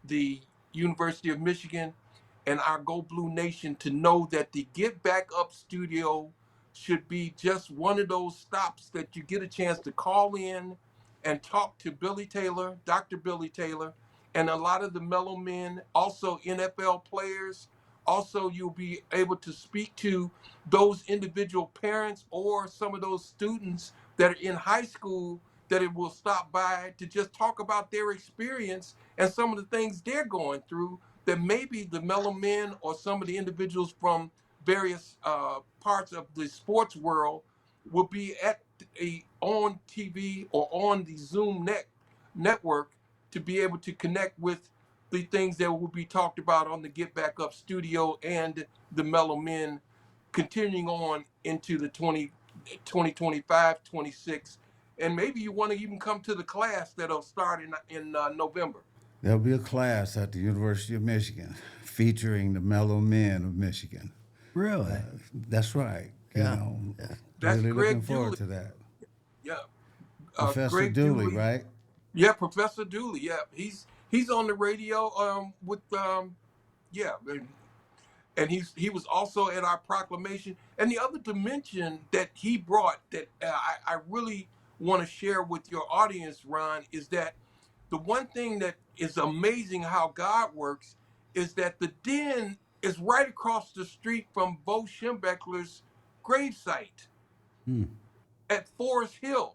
the University of Michigan and our Go Blue Nation to know that the Get Back Up studio should be just one of those stops that you get a chance to call in and talk to Billy Taylor, Dr. Billy Taylor, and a lot of the Mellow Men, also NFL players. Also, you'll be able to speak to those individual parents or some of those students that are in high school that it will stop by to just talk about their experience and some of the things they're going through that maybe the Mellow Men or some of the individuals from various parts of the sports world will be on TV or on the Zoom network to be able to connect with the things that will be talked about on the Get Back Up studio and the Mellow Men continuing on into the 2025, 26. And maybe you want to even come to the class that'll start in November. There'll be a class at the University of Michigan featuring the Mellow Men of Michigan. Really? That's right. Yeah. You know, That's really Greg looking forward Dooley. to that. Yeah. Professor Greg Dooley, right? Yeah, Professor Dooley. Yeah, he's on the radio with yeah, and he was also at our proclamation. And the other dimension that he brought that I really want to share with your audience, Ron, is that the one thing that is amazing how God works is that the den is right across the street from Bo Schembechler's gravesite at Forest Hill.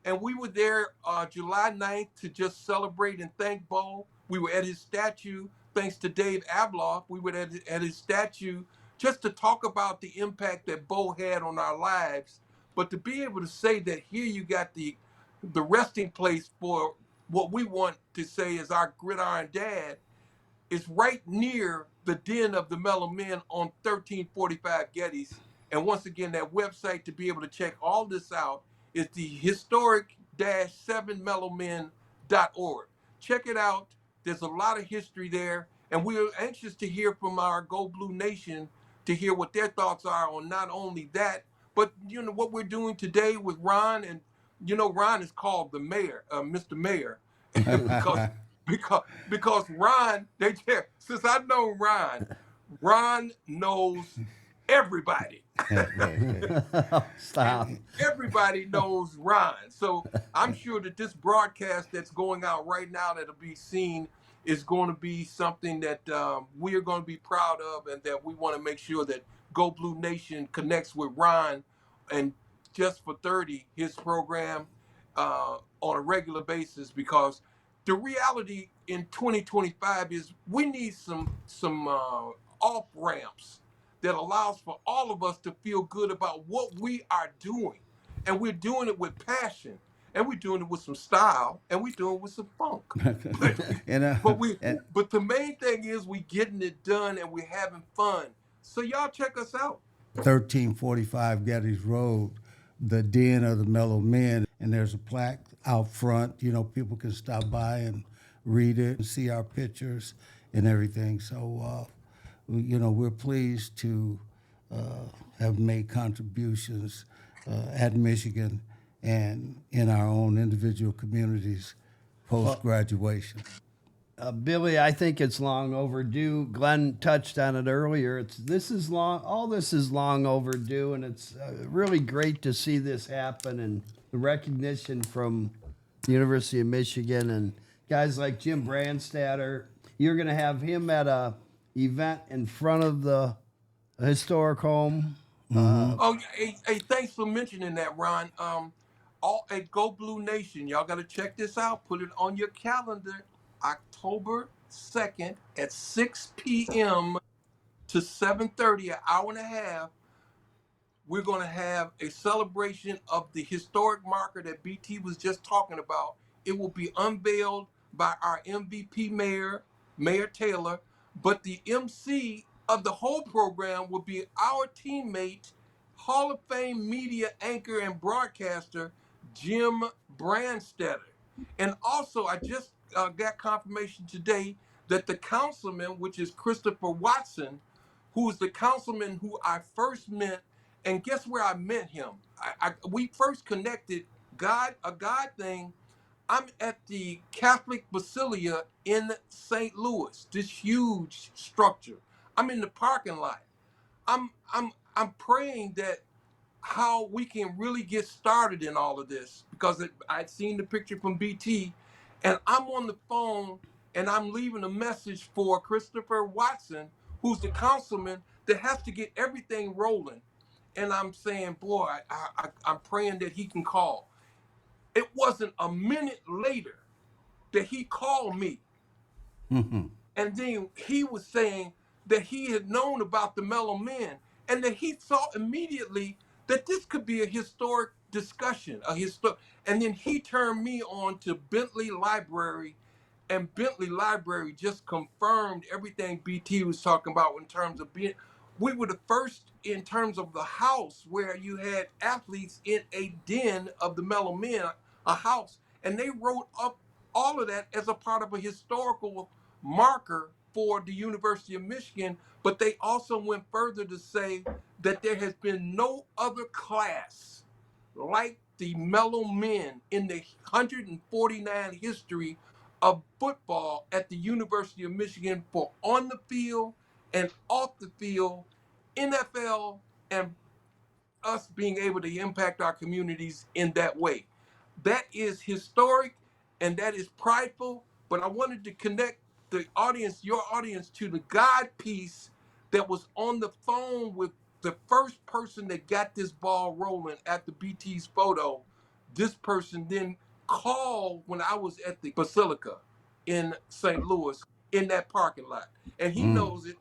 And we were there July 9th to just celebrate and thank Bo. We were at his statue, thanks to Dave Abloff. We were at his statue just to talk about the impact that Bo had on our lives. But to be able to say that here you got the resting place for what we want to say is our gridiron dad is right near the den of the Mellow Men on 1345 Gettys. And once again, that website to be able to check all this out is the historic-7mellowmen.org. Check it out. There's a lot of history there. And we're anxious to hear from our Go Blue Nation to hear what their thoughts are on not only that, but you know what we're doing today with Ron. And you know, Ron is called the mayor, Mr. Mayor, because Ron, since I know Ron knows everybody. Stop. And everybody knows Ron. So I'm sure that this broadcast that's going out right now that'll be seen is going to be something that we are going to be proud of, and that we want to make sure that Go Blue Nation connects with Ron and Jessfor30, his program, on a regular basis, because the reality in 2025 is we need some off ramps that allows for all of us to feel good about what we are doing, and we're doing it with passion, and we're doing it with some style, and we're doing it with some funk. But the main thing is we getting it done and we're having fun. So y'all check us out. 1345 Gettys Road, the den of the Mellow Men, and there's a plaque out front. You know, people can stop by and read it and see our pictures and everything. So we're pleased to have made contributions at Michigan and in our own individual communities post-graduation. Billy, I think it's long overdue. Glenn touched on it earlier. All this is long overdue, and it's really great to see this happen and the recognition from the University of Michigan and guys like Jim Brandstatter. You're going to have him at a event in front of the historic home. Hey, thanks for mentioning that, Ron. All at Go Blue Nation, y'all got to check this out. Put it on your calendar. October 2nd at 6 p.m. to 7:30, an hour and a half. We're going to have a celebration of the historic marker that BT was just talking about. It will be unveiled by our MVP mayor, Mayor Taylor, but the MC of the whole program will be our teammate, Hall of Fame media anchor and broadcaster, Jim Brandstatter. And also, I just got confirmation today that the councilman, which is Christopher Watson, who is the councilman who I first met, and guess where I met him? We first connected, a God thing. I'm at the Catholic Basilica in St. Louis, this huge structure. I'm in the parking lot. I'm praying that how we can really get started in all of this, because I'd seen the picture from BT, and I'm on the phone and I'm leaving a message for Christopher Watson, who's the councilman that has to get everything rolling. And I'm saying, boy, I'm praying that he can call. It wasn't a minute later that he called me. And then he was saying that he had known about the Mellow Men and that he saw immediately that this could be a historic discussion, and then he turned me on to Bentley Library, and Bentley Library just confirmed everything BT was talking about in terms of being. We were the first in terms of the house where you had athletes in a den of the Mellow Men, a house, and they wrote up all of that as a part of a historical marker for the University of Michigan. But they also went further to say that there has been no other class like the Mellow Men in the 149 history of football at the University of Michigan, for on the field and off the field, NFL, and us being able to impact our communities in that way. That is historic and that is prideful, but I wanted to connect the audience, your audience, to the God piece that was on the phone with the first person that got this ball rolling after BT's photo. This person then called when I was at the Basilica in St. Louis in that parking lot. And he knows it.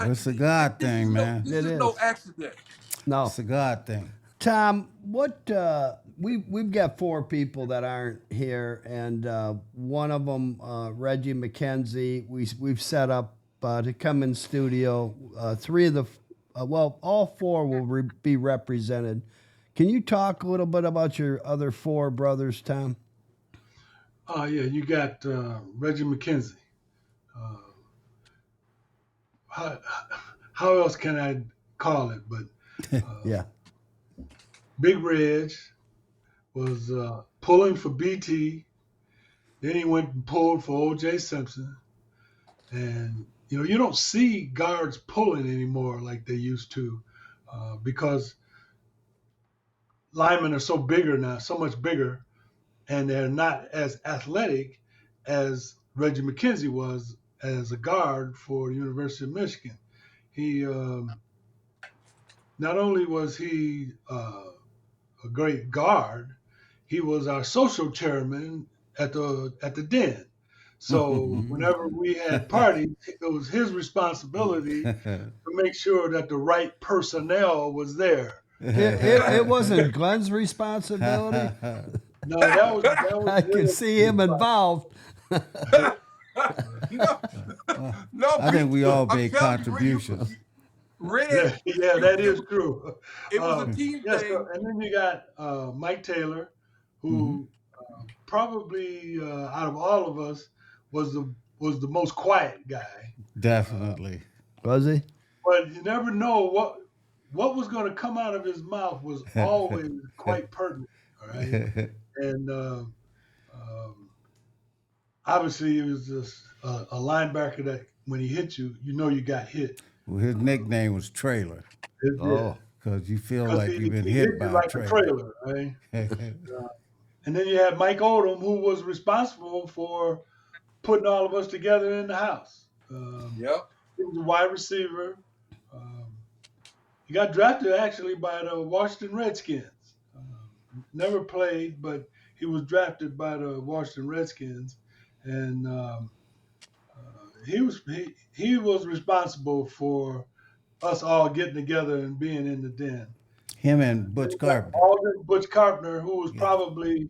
It's a God thing, man. This is no accident. No, it's a God thing. Tom, what we've got 4 people that aren't here, and one of them, Reggie McKenzie, we've set up to come in studio. 3 of the all 4 will be represented. Can you talk a little bit about your other 4 brothers, Tom? Yeah, you got Reggie McKenzie. How else can I call it? But yeah, Big Reg was pulling for BT. Then he went and pulled for O.J. Simpson. And, you don't see guards pulling anymore like they used to, because linemen are so bigger now, so much bigger, and they're not as athletic as Reggie McKenzie was as a guard for the University of Michigan. He not only was he a great guard, he was our social chairman at the den. So whenever we had parties, it was his responsibility to make sure that the right personnel was there. It wasn't Glenn's responsibility. No, that was I can see him involved. No, I think we all made contributions. Yeah, that is true. It was a team thing. And then you got Mike Taylor, who probably out of all of us was the was the most quiet guy. Definitely. Was he? But you never know what was going to come out of his mouth was always quite pertinent. All right, and obviously he was just a linebacker that when he hit you, you know you got hit. Well, his nickname was Trailer Oh, because you feel Because like you've been he hit hit by you a like a trailer. trailer, right? And then you had Mike Odom, who was responsible for putting all of us together in the house. Yep. He was a wide receiver. Um, he got drafted actually by the Washington Redskins. Never played, but he was drafted by the Washington Redskins, and he was responsible for us all getting together and being in the den. Him and Butch Carpenter. Alden Butch Carpenter, who was Yeah. probably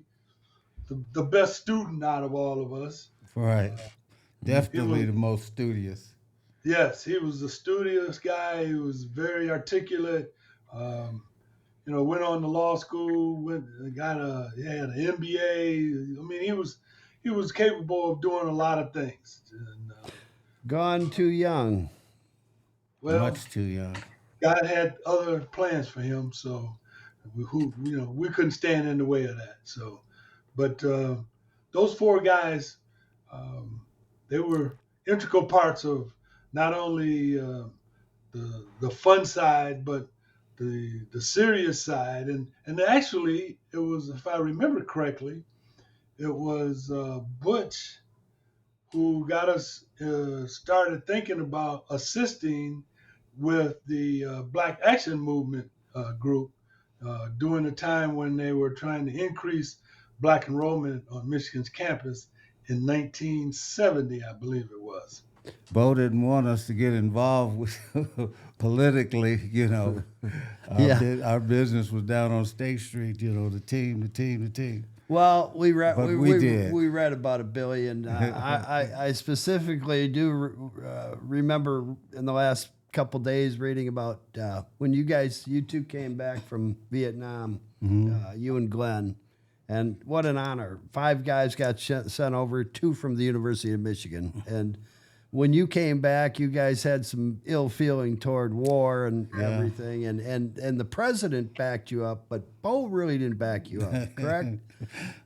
the best student out of all of us. Right. Definitely was- the most studious. Yes, he was a studious guy. He was very articulate. Went on to law school. He had an MBA. I mean, he was capable of doing a lot of things. And, gone too young. well, Much too young. God had other plans for him, so we couldn't stand in the way of that. So, but those four guys, they were integral parts of not only the fun side, but the serious side. And actually, it was, if I remember correctly, it was Butch who got us started thinking about assisting with the Black Action Movement group during the time when they were trying to increase Black enrollment on Michigan's campus in 1970, I believe it was. Bo didn't want us to get involved with politically, Our business was down on State Street, the team. Well, we read But we read about $1 billion. I specifically do remember in the last couple days reading about when you two came back from Vietnam, you and Glenn, and what an honor. 5 guys got sent over, 2 from the University of Michigan, and when you came back, you guys had some ill feeling toward war and everything, and the president backed you up, but Bo really didn't back you up, correct?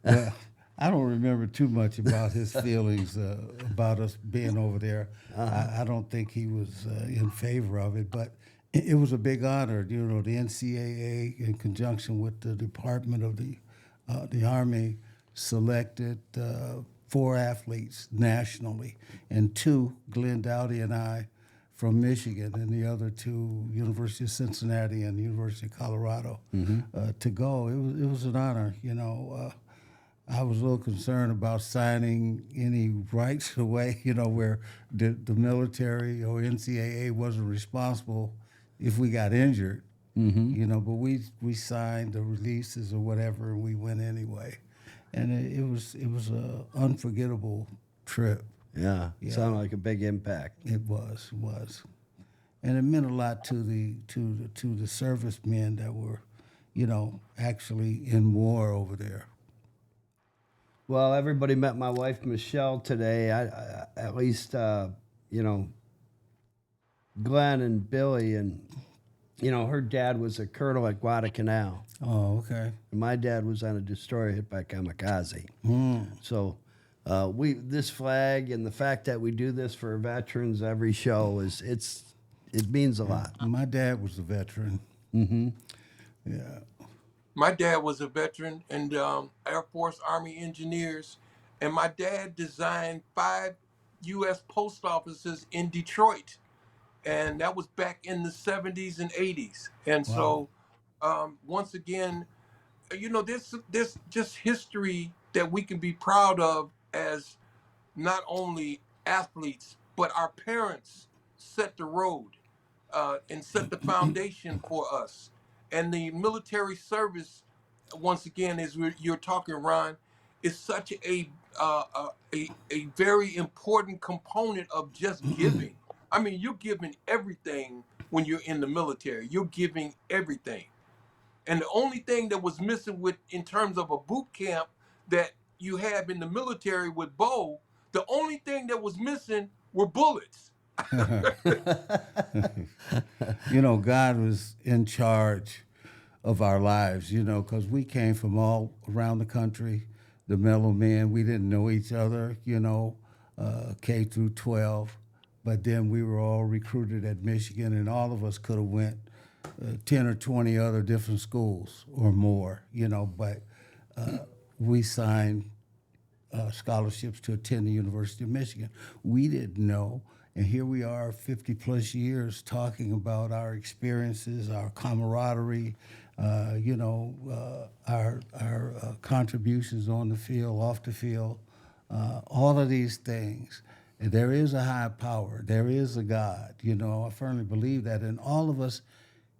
Well, I don't remember too much about his feelings about us being over there. I don't think he was in favor of it, but it was a big honor. The NCAA, in conjunction with the Department of the Army, selected 4 athletes nationally, and 2, Glenn Dowdy and I, from Michigan, and the other 2, University of Cincinnati and the University of Colorado, to go. It was an honor. I was a little concerned about signing any rights away, where the military or NCAA wasn't responsible if we got injured, but we signed the releases or whatever, and we went anyway. And it was an unforgettable trip. Yeah, sounded like a big impact. It was, and it meant a lot to the servicemen that were, actually in war over there. Well, everybody met my wife Michelle today. I at least Glenn and Billy, and her dad was a colonel at Guadalcanal. Oh, okay. And my dad was on a destroyer hit by kamikaze. So this flag and the fact that we do this for veterans every show it means a lot. My dad was a veteran. Yeah. My dad was a veteran in Air Force Army Engineers, and my dad designed 5 U.S. post offices in Detroit, and that was back in the 70s and 80s. And so, once again, this just history that we can be proud of as not only athletes, but our parents set the road and set the foundation for us. And the military service, once again, as you're talking, Ron, is such a very important component of just giving. I mean, you're giving everything when you're in the military. You're giving everything. And the only thing that was missing in terms of a boot camp that you have in the military with Bo, The only thing that was missing were bullets. You know, God was in charge of our lives, you know, because we came from all around the country, the Mellow Men. We didn't know each other, you know, K through 12. But then we were all recruited at Michigan, and all of us could have went 10 or 20 other different schools or more, you know, but we signed scholarships to attend the University of Michigan. We didn't know, and here we are 50 plus years talking about our experiences, our camaraderie, you know, our contributions on the field, off the field, all of these things. And there is a high power. There is a God. You know, I firmly believe that. And all of us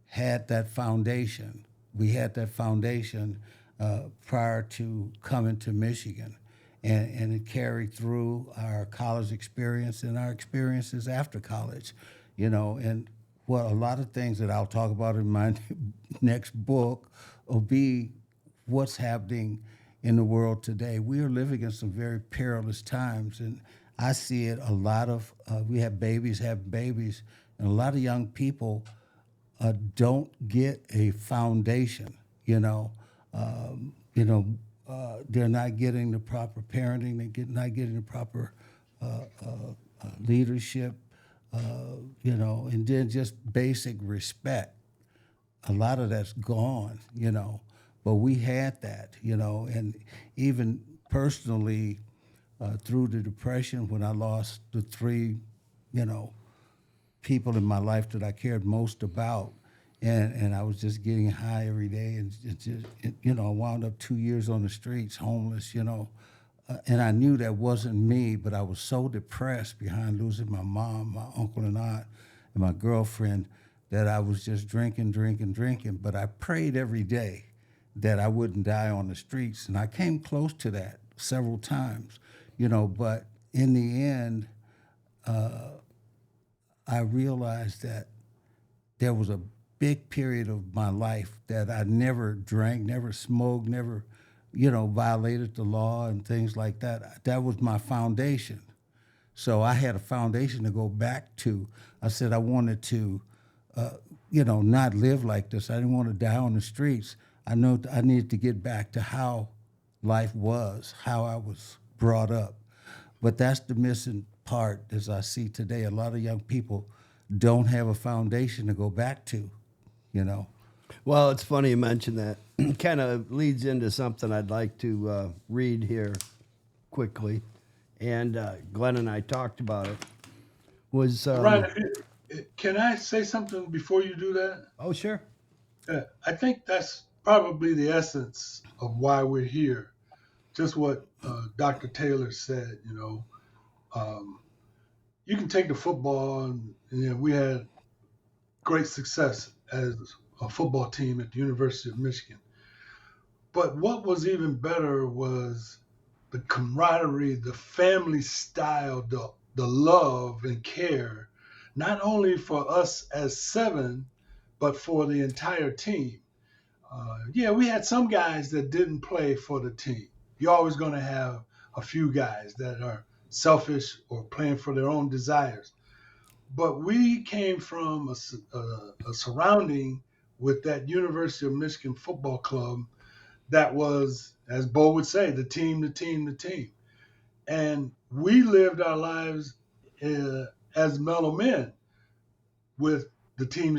had that foundation. We had that foundation prior to coming to Michigan. And it carried through our college experience and our experiences after college. You know, and what a lot of things that I'll talk about in my next book will be what's happening in the world today. We are living in some very perilous times, and I see it a lot of, we have babies having babies, and a lot of young people don't get a foundation, you know. They're not getting the proper parenting, not getting the proper leadership, you know, and then just basic respect. A lot of that's gone, you know, but we had that, you know, and even personally, through the Depression, when I lost the three, you know, people in my life that I cared most about, and I was just getting high every day, and you know, I wound up 2 years on the streets, homeless, you know, and I knew that wasn't me, but I was so depressed behind losing my mom, my uncle and aunt, and my girlfriend that I was just drinking. But I prayed every day that I wouldn't die on the streets, and I came close to that several times. You know, but in the end, I realized that there was a big period of my life that I never drank, never smoked, never, you know, violated the law and things like that. That was my foundation. So I had a foundation to go back to. I said I wanted to, you know, not live like this. I didn't want to die on the streets. I know I needed to get back to how life was, how I was brought up. But that's the missing part, as I see today. A lot of young people don't have a foundation to go back to, you know. Well, it's funny you mention that. Kind of leads into something I'd like to read here quickly. And Glenn and I talked about it. Was Ryan, can I say something before you do that? Oh, sure. I think that's probably the essence of why we're here. Just what Dr. Taylor said, you know. You can take the football, and you know, we had great success as a football team at the University of Michigan. But what was even better was the camaraderie, the family style, the love and care, not only for us as seven, but for the entire team. Yeah, we had some guys that didn't play for the team. You're always going to have a few guys that are selfish or playing for their own desires. But we came from a surrounding with that University of Michigan football club that was, as Bo would say, the team. And we lived our lives as Mellow Men with the team.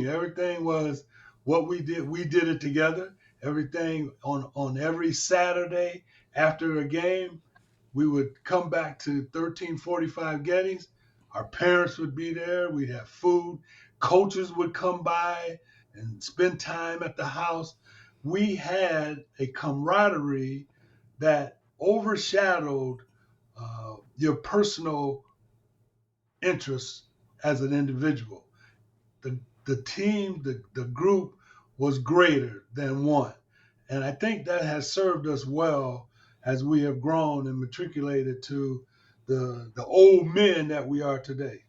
Everything was what we did. We did it together. Everything on every Saturday after a game, we would come back to 1345 Gettys. Our parents would be there. We'd have food. Coaches would come by and spend time at the house. We had a camaraderie that overshadowed your personal interests as an individual. The team, the group was greater than one. And I think that has served us well as we have grown and matriculated to the old men that we are today.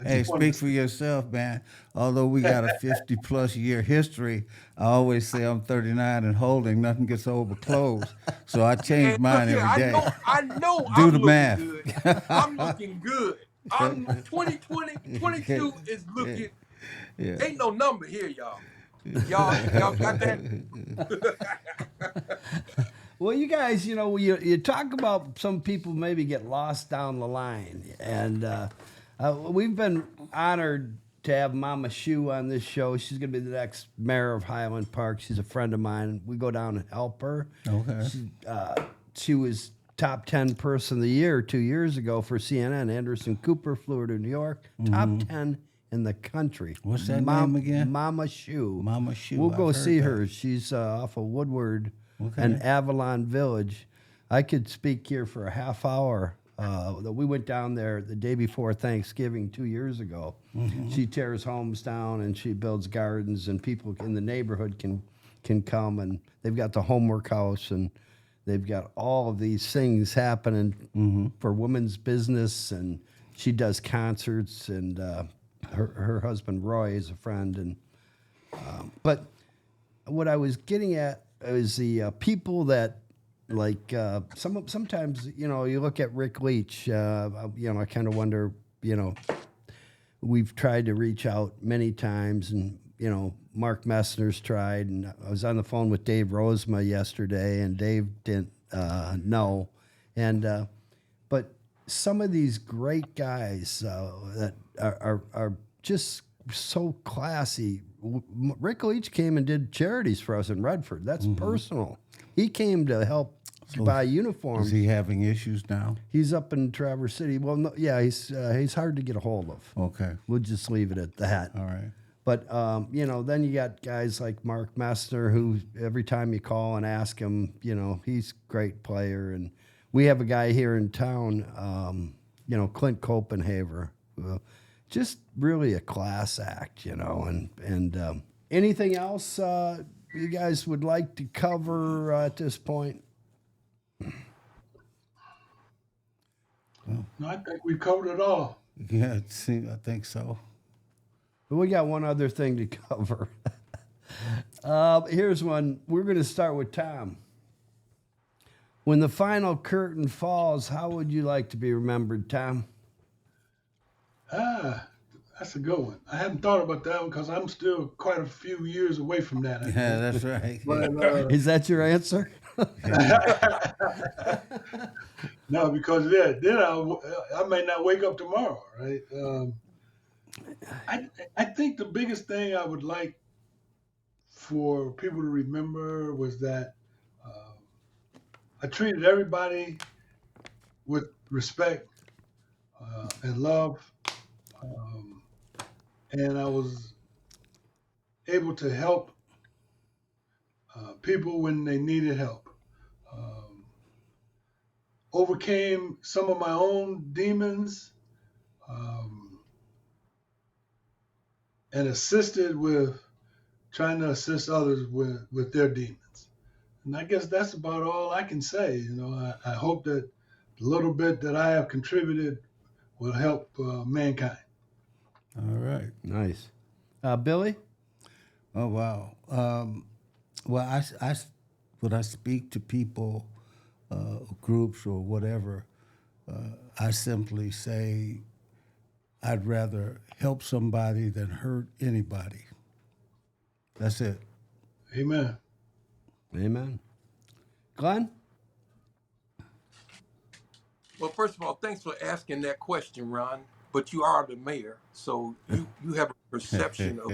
Hey, speak for yourself, man. Although we got a 50-plus year history, I always say I'm 39 and holding. Nothing gets old but clothes. So I change And mine look here, every day. I know Do I'm the looking math. good. I'm looking good. I'm 22 is looking. Yeah. Ain't no number here, y'all. Y'all got that? Well, you guys, you talk about some people maybe get lost down the line, and we've been honored to have Mama Shu on this show. She's going to be the next mayor of Highland Park. She's a friend of mine. We go down and help her. Okay. She was top 10 person of the year 2 years ago for CNN. Anderson Cooper flew her to New York. Top 10 in the country. What's that name again? Mama Shu. Mama Shu. We'll go I've see heard her. She's off of Woodward Okay. and Avalon Village. I could speak here for a half hour. We went down there the day before Thanksgiving 2 years ago. She tears homes down and she builds gardens, and people in the neighborhood can come, and they've got the homework house, and they've got all of these things happening for women's business, and she does concerts, and her husband Roy is a friend, and but what I was getting at is the people that like sometimes you look at Rick Leach, I kind of wonder, we've tried to reach out many times, and Mark Messner's tried, and I was on the phone with Dave Rosema yesterday, and Dave didn't know, and but some of these great guys that are just so classy. Rick Leach came and did charities for us in Redford. That's personal. He came to help buy uniforms. Is he having issues now? He's up in Traverse City. Well, no, yeah, he's hard to get a hold of. Okay. We'll just leave it at that. All right. But then you got guys like Mark Messner, who every time you call and ask him, he's a great player. And we have a guy here in town, Clint Copenhaver, just really a class act, and anything else you guys would like to cover at this point? No, I think we covered it all. Yeah, I think so. But we got one other thing to cover. Here's one. We're going to start with Tom. When the final curtain falls, how would you like to be remembered, Tom? That's a good one. I hadn't thought about that one because I'm still quite a few years away from that. Yeah, that's right. But, is that your answer? No, because then I may not wake up tomorrow, right? I think the biggest thing I would like for people to remember was that I treated everybody with respect and love, and I was able to help people when they needed help. Overcame some of my own demons, and assisted with trying to assist others with their demons. And I guess that's about all I can say. I hope that the little bit that I have contributed will help mankind. All right. Nice. Billy? Oh, wow. Well, when I speak to people, groups or whatever, I simply say I'd rather help somebody than hurt anybody. That's it. Amen. Amen. Glenn? Well, first of all, thanks for asking that question, Ron. But you are the mayor, so you have a perception of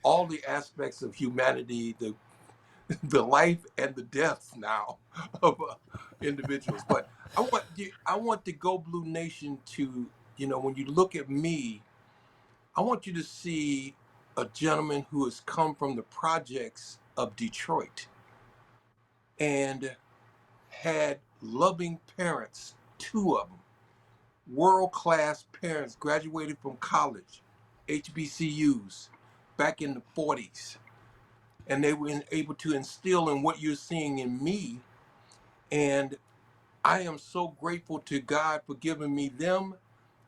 all the aspects of humanity, the life and the death now of individuals. But I want the Go Blue Nation to, when you look at me, I want you to see a gentleman who has come from the projects of Detroit and had loving parents, 2 of them, world-class parents, graduated from college, HBCUs, back in the 40s. And they were able to instill in what you're seeing in me. And I am so grateful to God for giving me them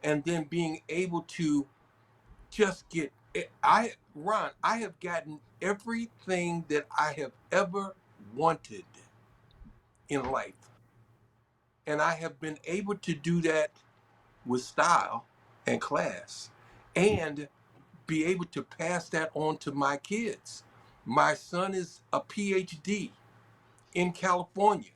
and then being able to just get Ron, I have gotten everything that I have ever wanted in life. And I have been able to do that with style and class, and be able to pass that on to my kids. My son is a PhD in California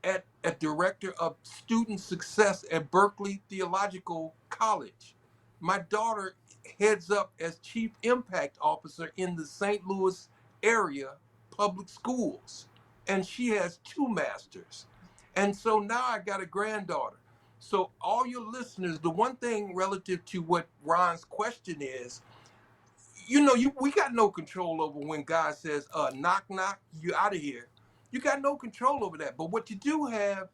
at a director of student success at Berkeley Theological College. My daughter heads up as chief impact officer in the St. Louis area public schools, and she has 2 masters. And so now I got a granddaughter. So all your listeners, the one thing relative to what Ron's question is, we got no control over when God says, knock, knock, you out of here. You got no control over that. But what you do have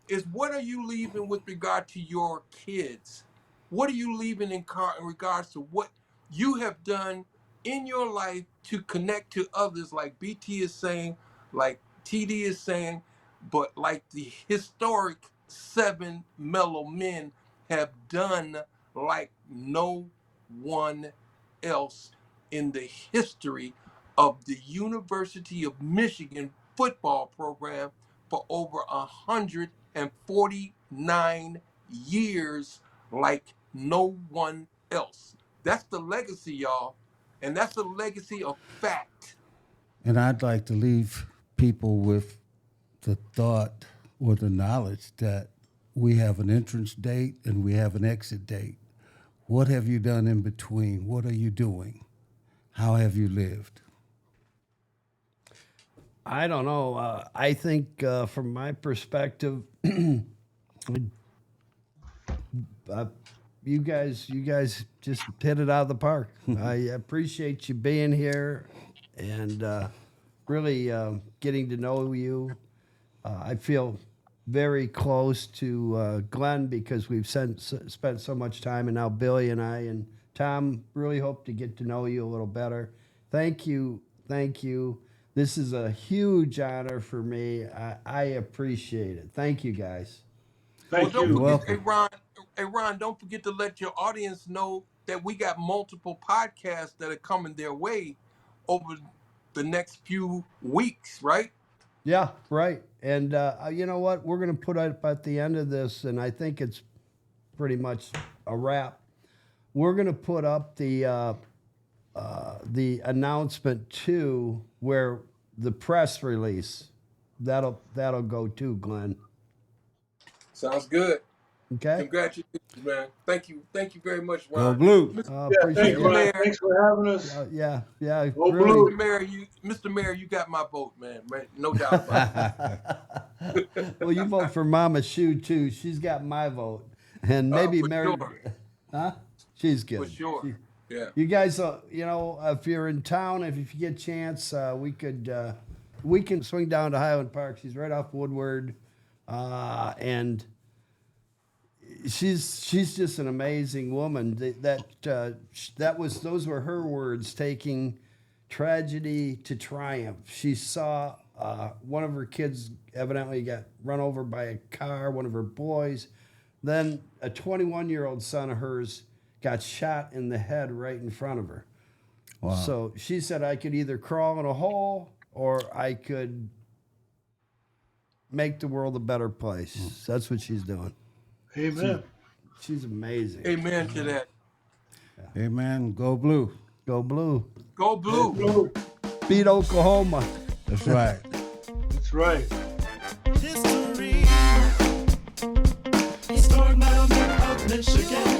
is, what are you leaving with regard to your kids? What are you leaving in regards to what you have done in your life to connect to others, like BT is saying, like TD is saying, but like the historic 7 Mellow Men have done like no one else in the history of the University of Michigan football program for over 149 years, like no one else. That's the legacy, y'all. And that's a legacy of fact. And I'd like to leave people with the thought or the knowledge that we have an entrance date and we have an exit date. What have you done in between? What are you doing? How have you lived? I don't know. I think from my perspective, you guys just hit it out of the park. I appreciate you being here and really getting to know you. I feel very close to Glenn because we've spent so much time, and now Billy and I and Tom really hope to get to know you a little better. Thank you. This is a huge honor for me. I appreciate it. Thank you, guys. Thank you. Don't forget, hey, Ron, don't forget to let your audience know that we got multiple podcasts that are coming their way over the next few weeks, right? Yeah, right. And you know what? We're going to put up at the end of this, and I think it's pretty much a wrap. We're going to put up the announcement too, where the press release that'll go too, Glenn. Sounds good. Okay. Congratulations, man. Thank you very much, Ron. Go Blue. Appreciate it. Mayor. Thanks for having us. Yeah. Go Really. Blue. Mr. Mayor, you got my vote, man. No doubt about it. Well, you vote for Mama Sue too. She's got my vote, and maybe Mary. Sure. Huh? She's good. For sure. Yeah. You guys, if you're in town, if you get a chance, we can swing down to Highland Park. She's right off Woodward, and she's just an amazing woman. Those were her words, taking tragedy to triumph. She saw one of her kids evidently got run over by a car, one of her boys. Then a 21-year-old son of hers got shot in the head right in front of her. Wow. So she said, I could either crawl in a hole or I could make the world a better place. That's what she's doing. Amen. She's amazing. Amen to that. Yeah. Amen. Go Blue. Go Blue. Go Blue. Go Blue. Beat Oklahoma. That's right. That's right. History. Historic Mellow Men of Michigan.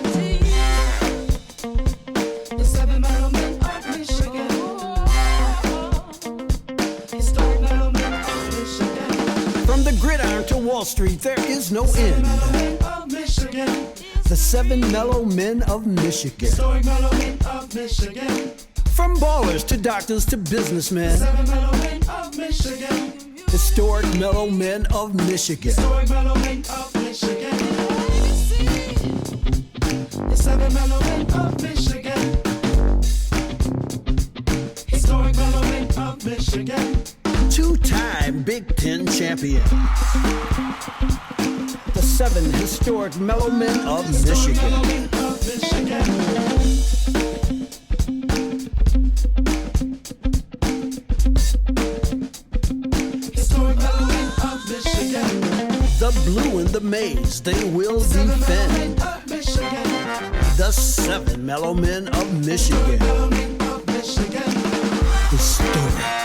The 7 Mellow Men of Michigan. Historic Mellow Men of Michigan. From the gridiron to Wall Street, there is no end. The 7 Mellow Men of Michigan. Historic Mellow Men of Michigan. From ballers to doctors to businessmen. 7 Mellow Men of Michigan. Historic Mellow Men of Michigan. Historic Mellow Men of Michigan. The 7 Mellow Men of Michigan. Historic Mellow Men of Michigan. Two-time Big Ten champion. The 7 historic Mellow Men of Michigan. The blue and the maize, they will defend. The 7 Mellow Men of Michigan. Historic.